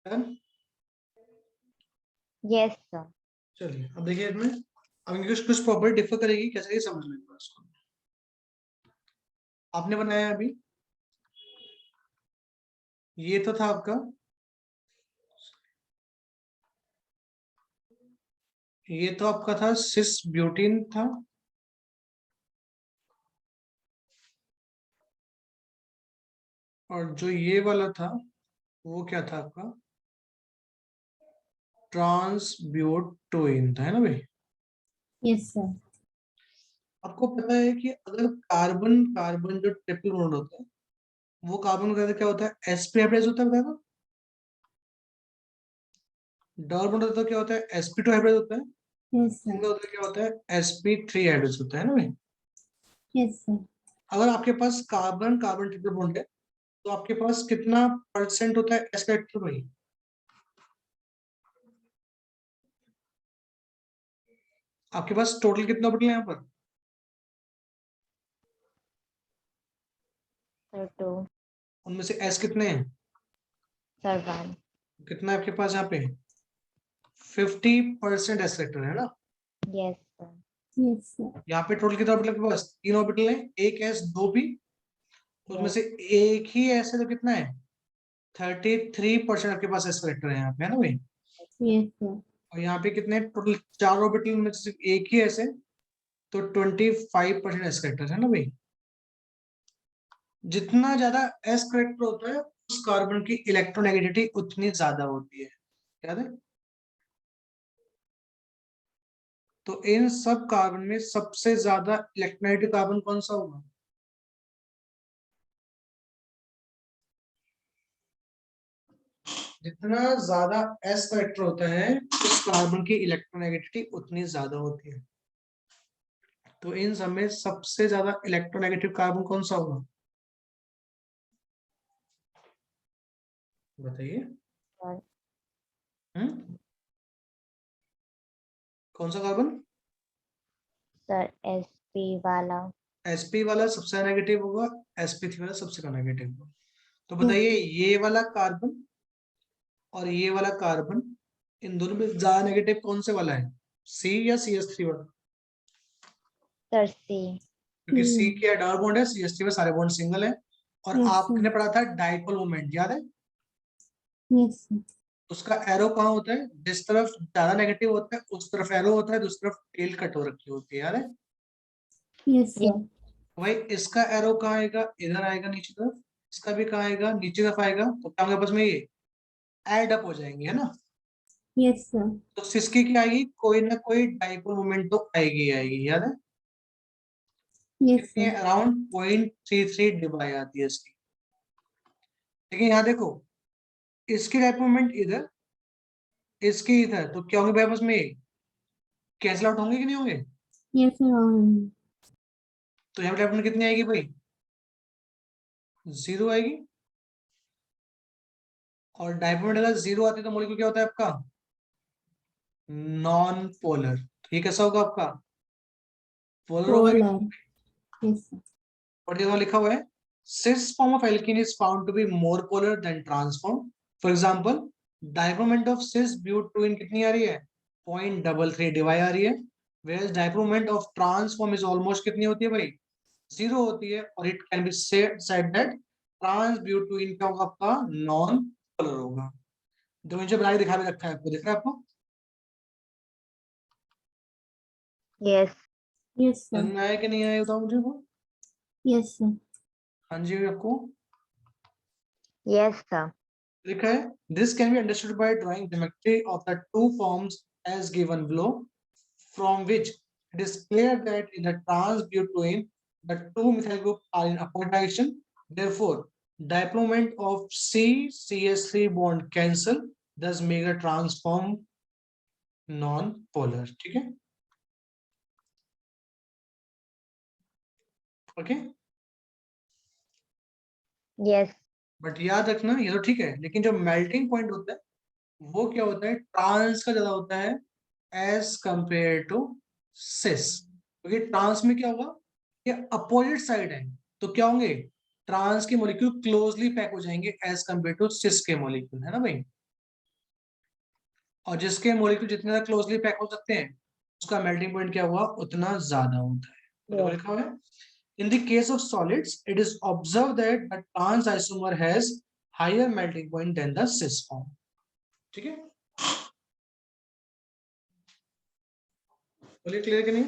Done? Yes, sir. चलिए अब देखिए इसमें अब इनकी कुछ प्रॉपर्टी डिफर करेगी, कैसे ये समझ लेंगे इसको। आपने बनाया अभी, ये तो था आपका, ये तो आपका था सिस ब्यूटीन था, और जो ये वाला था वो क्या था आपका, ट्रांसब्यूटोइन था, है ना भाई। Yes, sir. आपको पता है कि अगर कार्बन कार्बन जो ट्रिपल बॉन्ड होता है, वो कार्बन का क्या होता है, sp हाइब्रिड होता है, बताया था। डबल बॉन्ड होता है क्या होता है, sp2 हाइब्रिड होता है। Yes, sir. सिंगल होता है क्या होता है, sp3 हाइब्रिड होता है ना भाई। Yes, sir. अगर आपके पास कार्बन कार्बन ट्रिपल बॉन्ड है, तो आपके पास कितना परसेंट होता है s फैक्टर भाई, आपके पास टोटल कितना ऑर्बिटल है यहाँ पर, Sir, 2. उनमें से s कितने हैं, Sir, 1. कितना है आपके पास यहाँ पे, 50% s फैक्टर है ना। Yes, sir. Yes, sir. यहाँ पे टोटल कितना ऑर्बिटल आपके पास, 3 ऑर्बिटल है, एक s 2 p, उसमें Yes. से एक ही s है, तो कितना है, 33% आपके पास s फैक्टर है यहाँ पे, है ना भाई। Yes, sir. और यहाँ पे कितने टोटल, 4 ऑर्बिटल में से सिर्फ एक ही s है, तो 25% s फैक्टर है ना भाई। जितना ज्यादा s करेक्टर होता है, उस कार्बन की इलेक्ट्रोनेगेटिविटी उतनी ज्यादा होती है, याद है। तो इन सब कार्बन में सबसे ज्यादा इलेक्ट्रोनेगेटिव कार्बन कौन सा होगा, जितना ज्यादा s करेक्टर होता है, उस कार्बन की इलेक्ट्रोनेगेटिविटी उतनी ज्यादा होती है। तो इन सब में सबसे ज्यादा इलेक्ट्रोनेगेटिव कार्बन कौन सा होगा, बताइए। Sir, हम्म, कौन सा कार्बन, sir, SP वाला. sp वाला सबसे नेगेटिव होगा, sp3 वाला सबसे नेगेटिव होगा। तो बताइए ये वाला कार्बन और ये वाला कार्बन, इन दोनों में ज्यादा नेगेटिव कौन से वाला है, C या CH3 वाला, Sir, C. क्योंकि C की डबल बॉन्ड है, CH3 में सारे बॉन्ड सिंगल है। और Yes, आपने पढ़ा था डाइपोल मोमेंट, याद है। Yes, sir. उसका एरो कहाँ होता है, जिस तरफ ज्यादा नेगेटिव होता है उस तरफ एरो होता है, दूसरी तरफ टेल कट हो रखी होती है, याद है? Yes, sir. भाई इसका एरो कहाँ आएगा, इधर आएगा नीचे तरफ, इसका भी कहाँ आएगा, नीचे तरफ आएगा, तो क्या होगा, बस में ये एड अप हो जाएंगे, है ना? Yes, sir. तो सिस्की की आएगी, कोई ना कोई डाइपोल मोमेंट तो आएगी आएगी, याद है? Yes, कितनी sir. है, अराउंड 0.33 डिबाई आती है इसकी। लेकिन यहाँ देखो, इसकी डाइपोल मोमेंट इधर, इसकी इधर, तो क्या होंगे भाई आपस में, कैंसिल आउट होंगे कि नहीं होंगे? Yes, sir. तो यहाँ पे डाइपोल मोमेंट कितनी आएगी भाई, 0 आएगी। और डाइपोल मोमेंट अगर 0 आती है तो मॉलिक्यूल क्या होता है आपका, नॉन पोलर। ये कैसा होगा आपका, पोलर होगा। Polar. Yes, sir. और ये वहाँ लिखा हुआ है, cis form of alkene is found to be more polar than trans form. For example, dipole moment of cis butene कितनी आ रही है, 0.33 डिवाई आ रही है, whereas dipole moment of trans form is almost कितनी होती है भाई, 0 होती है। और it can be said that trans butene क्या होगा आपका, नॉन पोलर होगा। जो नीचे बना के दिखा भी रखा है आपको, दिख रहा है आपको? Yes. Yes, sir. समझ में आया कि नहीं आया, बताओ मुझे वो। Yes, sir. हाँ जी, आपको Yes, sir. लिखा है, this can be understood by drawing geometry of the two forms as given below, from which it is clear that in the trans butene the two methyl groups are in upward direction. Therefore, dipole moment of C-CH3 bond cancel, thus make a trans form non-polar. ठीक है, ओके। Yes. बट याद रखना, ये तो ठीक है, लेकिन जो मेल्टिंग पॉइंट होता है वो क्या होता है, ट्रांस का ज्यादा होता है एज कंपेयर टू सिस। क्योंकि ट्रांस में क्या होगा, ये अपोजिट साइड है, तो क्या होंगे, ट्रांस के मॉलिक्यूल क्लोजली पैक हो जाएंगे एज कंपेयर टू सिस के मॉलिक्यूल, है ना भाई? और जिसके मॉलिक्यूल जितने ज्यादा क्लोजली पैक हो सकते हैं उसका मेल्टिंग पॉइंट क्या हुआ, उतना ज्यादा होता है। तो देखो Yes. लिखा हुआ है, in the case of solids it is observed that the trans isomer has higher melting point than the cis form। ठीक है, बोलिए क्लियर कि नहीं?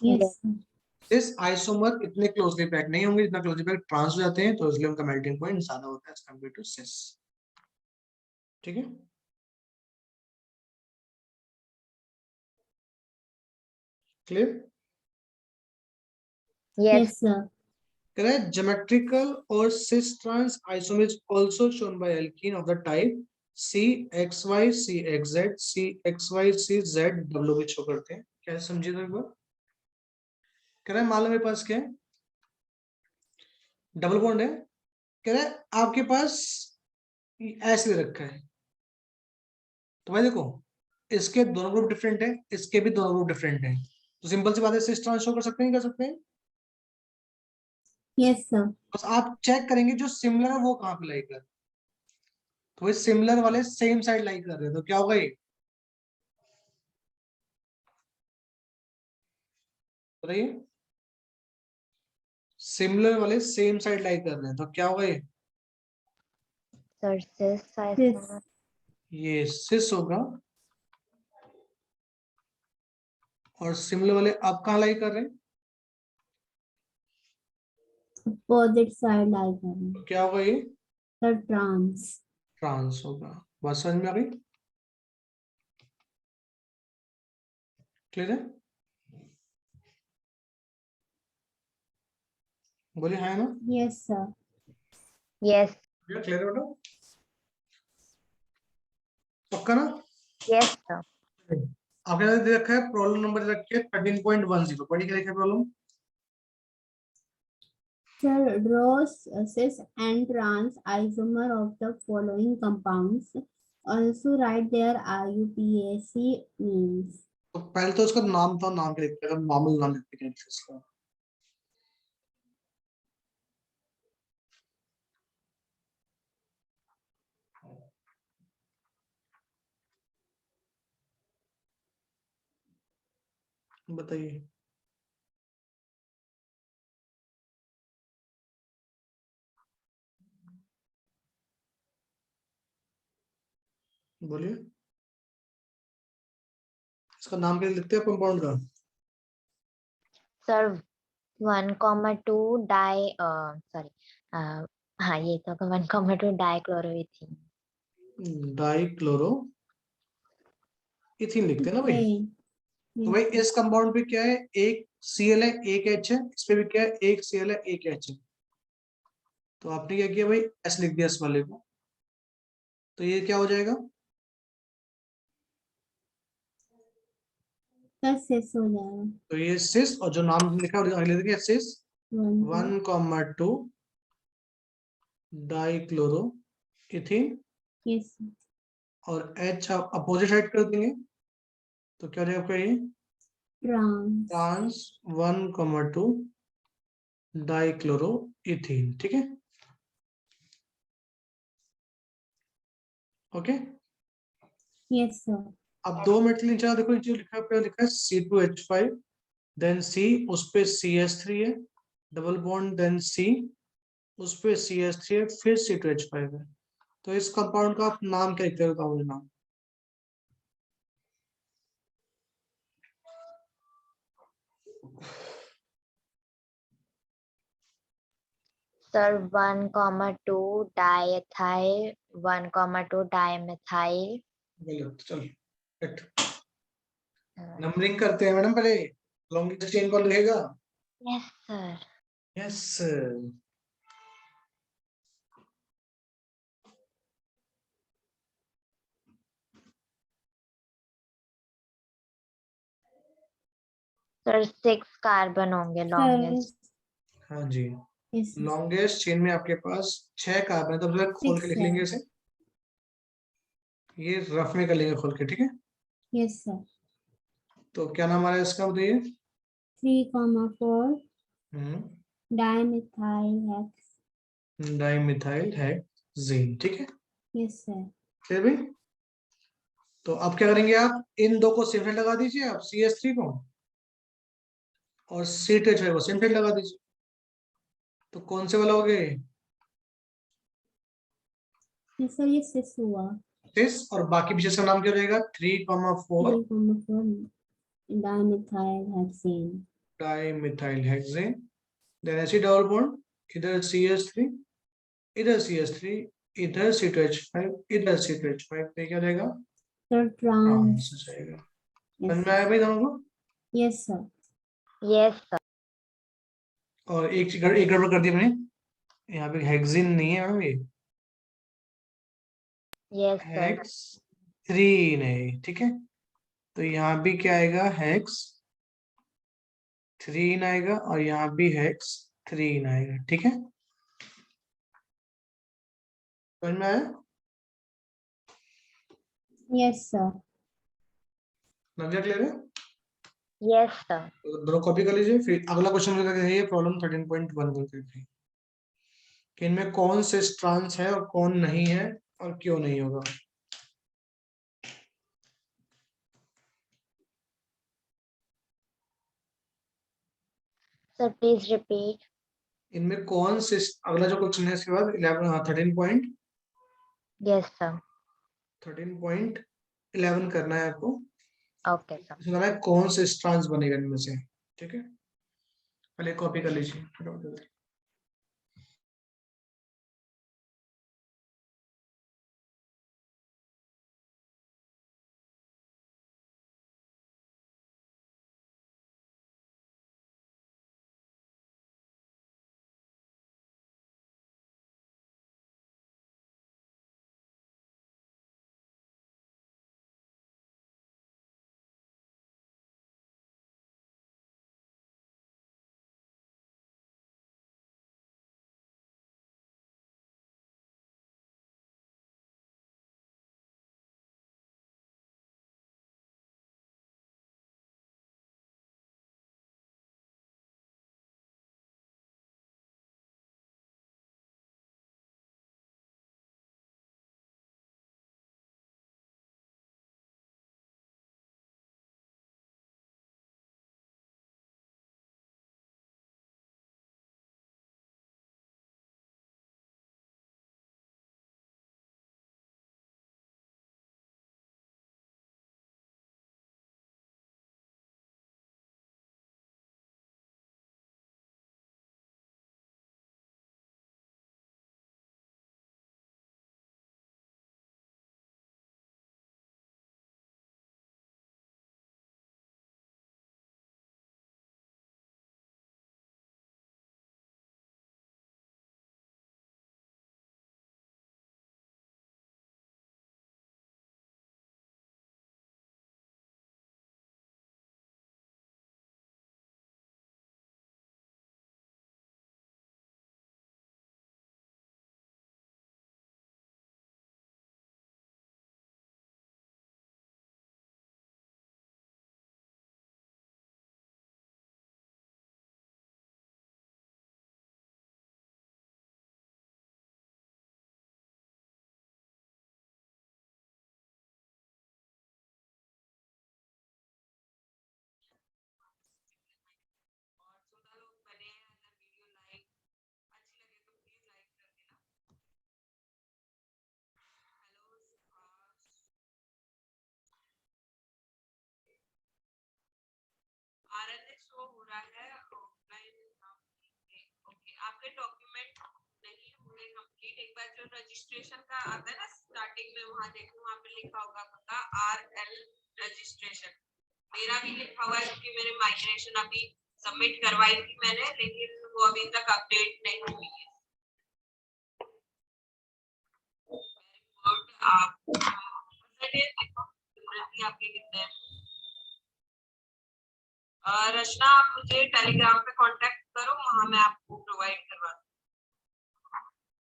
Yes, sir. इस आइसोमर इतने क्लोजली पैक नहीं होंगे जितना क्लोजली पैक ट्रांस हो जाते हैं, तो इसलिए उनका मेल्टिंग पॉइंट ज्यादा होता है एज कंपेयर टू सिस। ठीक है, clear? Yes. Yes, sir. Correct, geometrical और cis trans isomer is also shown by alkene of the type CXY CXZ CXY CZW भी शो करते हैं। क्या समझिए तो एक बार, कह रहा है मान लो मेरे पास क्या है, डबल बॉन्ड है, कह रहा है आपके पास ऐसे दे रखा है, तो भाई देखो इसके दोनों ग्रुप डिफरेंट है, इसके भी दोनों ग्रुप डिफरेंट है, तो सिंपल सी बात है, सिस ट्रांस शो कर सकते हैं, कर सकते हैं। Yes, sir. बस आप चेक करेंगे जो सिमिलर है वो कहाँ पे लाई कर, तो वही सिमिलर वाले सेम साइड लाई कर रहे हैं, तो क्या होगा ये, बताइए? सिमिलर वाले सेम साइड लाई कर रहे हैं, तो क्या होगा Sir, cis Yes. isomer. ये सिस होगा। और सिमिलर वाले आप कहाँ लाई कर रहे हैं, Opposite side like that. तो क्या होगा ये, The trans. ट्रांस होगा। बात समझ में आ गई, क्लियर है? बोलिए हाँ ना, Yes, sir. Yes. क्लियर है बेटा, पक्का ना? Yes, sir. आपने दे रखा है प्रॉब्लम नंबर दे रखी है 13.10, पढ़ी क्या लिखा है problem? Sir, draw cis and trans isomer of the following compounds. Also write their IUPAC names. तो पहले तो उसका नाम था, नाम के लिखते हैं, नॉर्मल नाम लिखते हैं इसका। बताइए, बोलिए, इसका नाम क्या लिखते हैं कंपाउंड का? सर 1,2 डाई सॉरी हाँ ये तो 1,2 डाइक्लोरोइथीन। डाइक्लोरो इथिन लिखते हैं ना भाई। Ethane. तो भाई Yes. इस कंपाउंड पे क्या है, एक Cl है एक H है, इस पे भी क्या है, एक Cl है एक H है। तो आपने क्या किया भाई, S लिख दिया इस वाले को, तो ये क्या हो जाएगा, का सिस हो जाएगा. तो ये सिस, और जो नाम लिखा है आगे लिख देंगे सिस 1 1,2 डाइक्लोरो इथिन, Yes. और H अपोजिट साइड कर देंगे, तो क्या हो जाएगा आपका ये Trans. Trans 1,2 dichloro इथिन। ठीक है, ओके। Yes, sir. अब 2 मिनट के लिए नीचे देखो, नीचे लिखा है, लिखा है C2H5, देन C, उस पे CH3 है, डबल बॉन्ड, देन C, उस पे CH3 है, फिर C2H5 है। तो इस कंपाउंड का आप नाम क्या लिखते हो, मुझे नाम? Sir 1,2 डाइएथाइल 1,2 dimethyl. गलत, चल नंबरिंग करते हैं मैडम, पहले लॉन्गेस्ट चेन कौन लिखेगा? Yes sir. Yes, sir 6 carbon होंगे Sir. लॉन्गेस्ट। हाँ जी, Yes. लॉन्गेस्ट चेन में आपके पास 6 कार्बन है, तो पहले खोल के 6, लिख sir. लेंगे इसे, ये रफ में कर लेंगे खोल के, ठीक है। Yes, sir. तो क्या नाम आ रहा है इसका, बताइए। 3,4 हम्म, dimethyl hex. डाइमिथाइल हेक्सेन, ठीक है। Yes, sir. फिर भी, तो अब क्या करेंगे, आप इन दो को सिम्फेट लगा दीजिए, आप CH3 को, और C2H5 को सिम्फेट लगा दीजिए, तो कौन से वाला हो गए, Yes, sir. ये cis हुआ. सिस, और बाकी विशेष का नाम क्या रहेगा, 3,4 3,4 dimethyl hexane. Dimethyl hexane, then ऐसे डबल बॉन्ड, इधर CH3, इधर CH3, इधर C2H5, इधर C2H5, तो क्या रहेगा, Sir, ट्रांस trans. हो जाएगा। Yes, समझ में आया भाई दोनों को? yes, sir. Yes sir. और एक गड़बड़ कर दी मैंने, यहाँ पे हेक्सेन नहीं है मैडम, ये यस सर। हेक्स 3 है, ठीक है। तो यहाँ भी क्या आएगा, हेक्स 3 आएगा, और यहाँ भी हेक्स 3 आएगा, ठीक है। समझ में आया? Yes, sir. नव्या क्लियर है? Yes sir. तो दोनों कॉपी कर लीजिए, फिर अगला क्वेश्चन है, ये प्रॉब्लम 13.1 करके, कि इनमें कौन से ट्रांस है और कौन नहीं है, और क्यों नहीं होगा। Sir please repeat. इनमें कौन से, अगला जो क्वेश्चन है इसके बाद 11, 13.13 यस सर। करना है आपको। Okay sir. इसमें बताना है कौन से ट्रांस बनेगा इनमें से, ठीक है। पहले कॉपी कर लीजिए फटाफट। RNA शो हो रहा है ऑफलाइन। ओके, आपके डॉक्यूमेंट नहीं होंगे कंप्लीट। एक बार जो रजिस्ट्रेशन का आता है ना स्टार्टिंग में, वहां देखो, वहां पे लिखा होगा RL रजिस्ट्रेशन। मेरा भी लिखा हुआ है क्योंकि मेरे माइग्रेशन अभी सबमिट करवाई थी मैंने, लेकिन वो अभी तक अपडेट नहीं हुई है। आप आपके कितने हैं? रचना, आप मुझे टेलीग्राम पे कांटेक्ट करो, वहां मैं आपको प्रोवाइड करवा दूँ।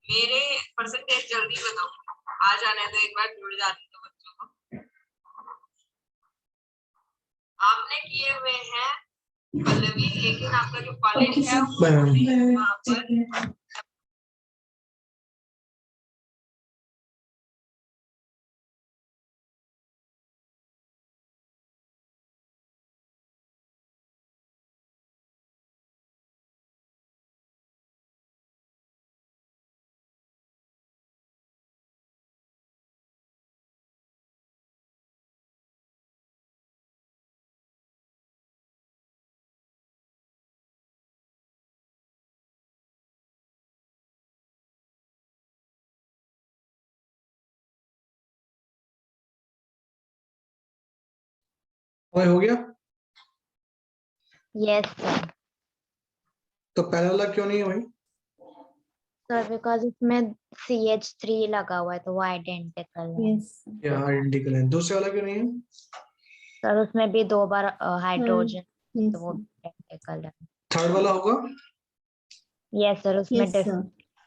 मेरे परसेंटेज जल्दी बताओ, आ जाने दो, एक बार जुड़ जाने दो बच्चों को। आपने किए हुए हैं पल्लवी, लेकिन आपका जो कॉलेज है वहाँ पर ओए हो गया? Yes, sir. तो पहला वाला क्यों नहीं है भाई? Sir, because इसमें CH3 लगा हुआ है तो वो आइडेंटिकल है। Yes. या आइडेंटिकल है। दूसरे वाला क्यों नहीं है? सर उसमें भी 2 बार हाइड्रोजन, Yes. तो वो आइडेंटिकल है। थर्ड वाला होगा? यस सर, उसमें Yes, sir.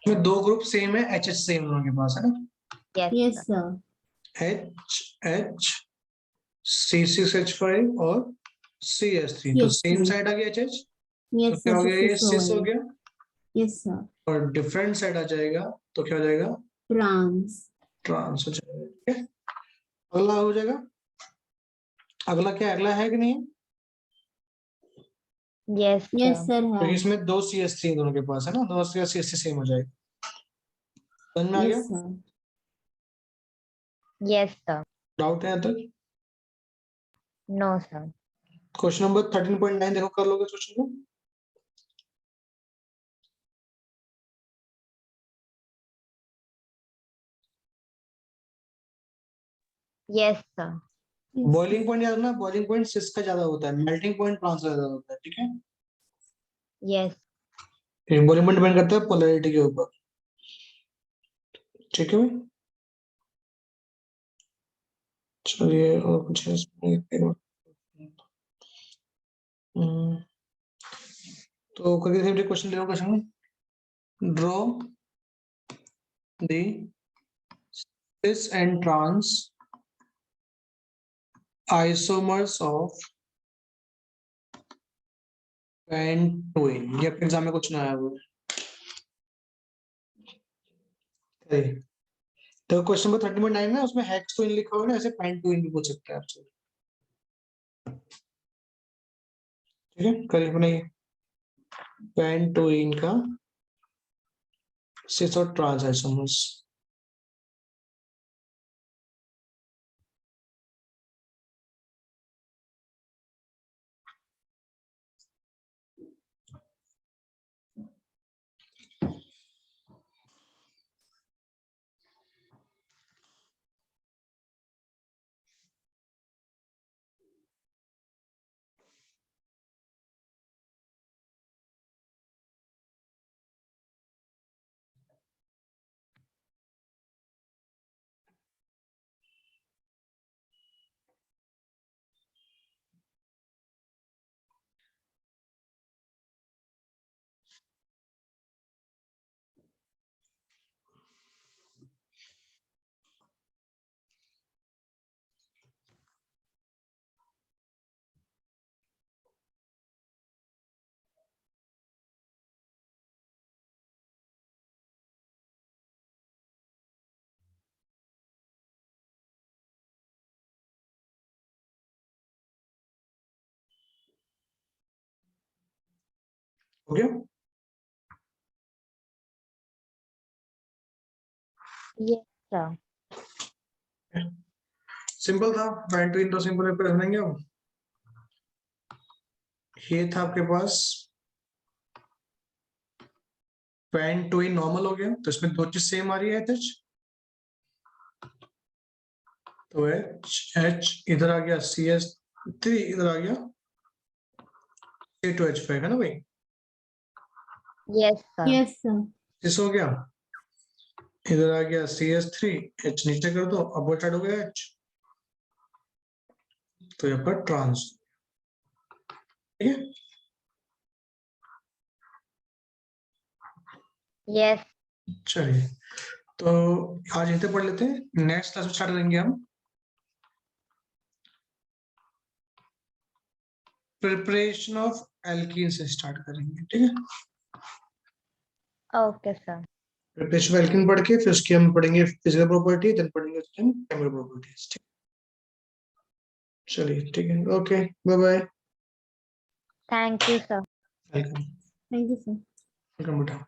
इसमें दो ग्रुप सेम है, एच सेम दोनों के पास है ना? Yes, sir. एच C6H5 और CS3, तो सेम CH3. साइड आ गया एच तो Yes, क्या sir. हो गया? ये Cis सिस हो हो गया। Yes, sir. और डिफरेंट साइड आ जाएगा तो क्या हो जाएगा? Trans. ट्रांस हो जाएगा। ठीक है, अगला हो जाएगा। अगला क्या, अगला है कि नहीं? Yes Yes, sir. sir. तो है. इसमें दो CS3 दोनों के पास है ना, दोनों का CS सेम हो जाएगा। समझ में आ गया? Yes, sir. Yes sir. Doubt है यहाँ तक? No sir. क्वेश्चन नंबर 13.9 देखो, कर लोगे क्वेश्चन को? Yes sir. Yes, boiling point याद रखना, बॉइलिंग पॉइंट सिस का ज्यादा होता है, मेल्टिंग पॉइंट ट्रांस का ज्यादा होता है। ठीक है, यस। बॉइलिंग पॉइंट डिपेंड करता है पोलैरिटी के ऊपर। ठीक है भाई, चलिए और कुछ है इसमें? तो करके क्वेश्चन ले लो। Question draw the cis and trans isomers of pentane। ये एग्जाम में कुछ ना आया वो। तो क्वेश्चन नंबर 13.9 है, उसमें हेक्स ट्विन लिखा हुआ है ना, ऐसे पेंटोइन भी पूछ सकते हैं आपसे। ठीक है, करिए अपने पेंटोइन का सिस और ट्रांस आइसोमर्स। हो गया? Yes sir. सिंपल था, पेंटोइन तो सिंपल पे रखेंगे हम। ये था आपके पास पेन टू इन नॉर्मल हो गया, तो इसमें दो चीज सेम आ रही है एच, तो एच इधर आ गया, CS3 इधर आ गया, C2H5 है ना भाई, Yes, sir. Yes, sir. इस हो गया, इधर आ गया CS3, H नीचे कर दो, अब साइड हो गया H, तो यहाँ पर ट्रांस, ठीक है। Yes. चलिए, तो आज यहीं पे पढ़ लेते हैं, नेक्स्ट क्लास में स्टार्ट करेंगे हम प्रिपरेशन ऑफ एल्कीन से स्टार्ट करेंगे, ठीक है। Okay, sir. Preparation of alkene पढ़ के फिर उसकी हम पढ़ेंगे फिजिकल प्रॉपर्टी, देन पढ़ेंगे केमिकल प्रॉपर्टीज, ठीक। चलिए ठीक है, okay, bye bye, Thank you, sir. Welcome, Thank you, sir. Welcome बेटा।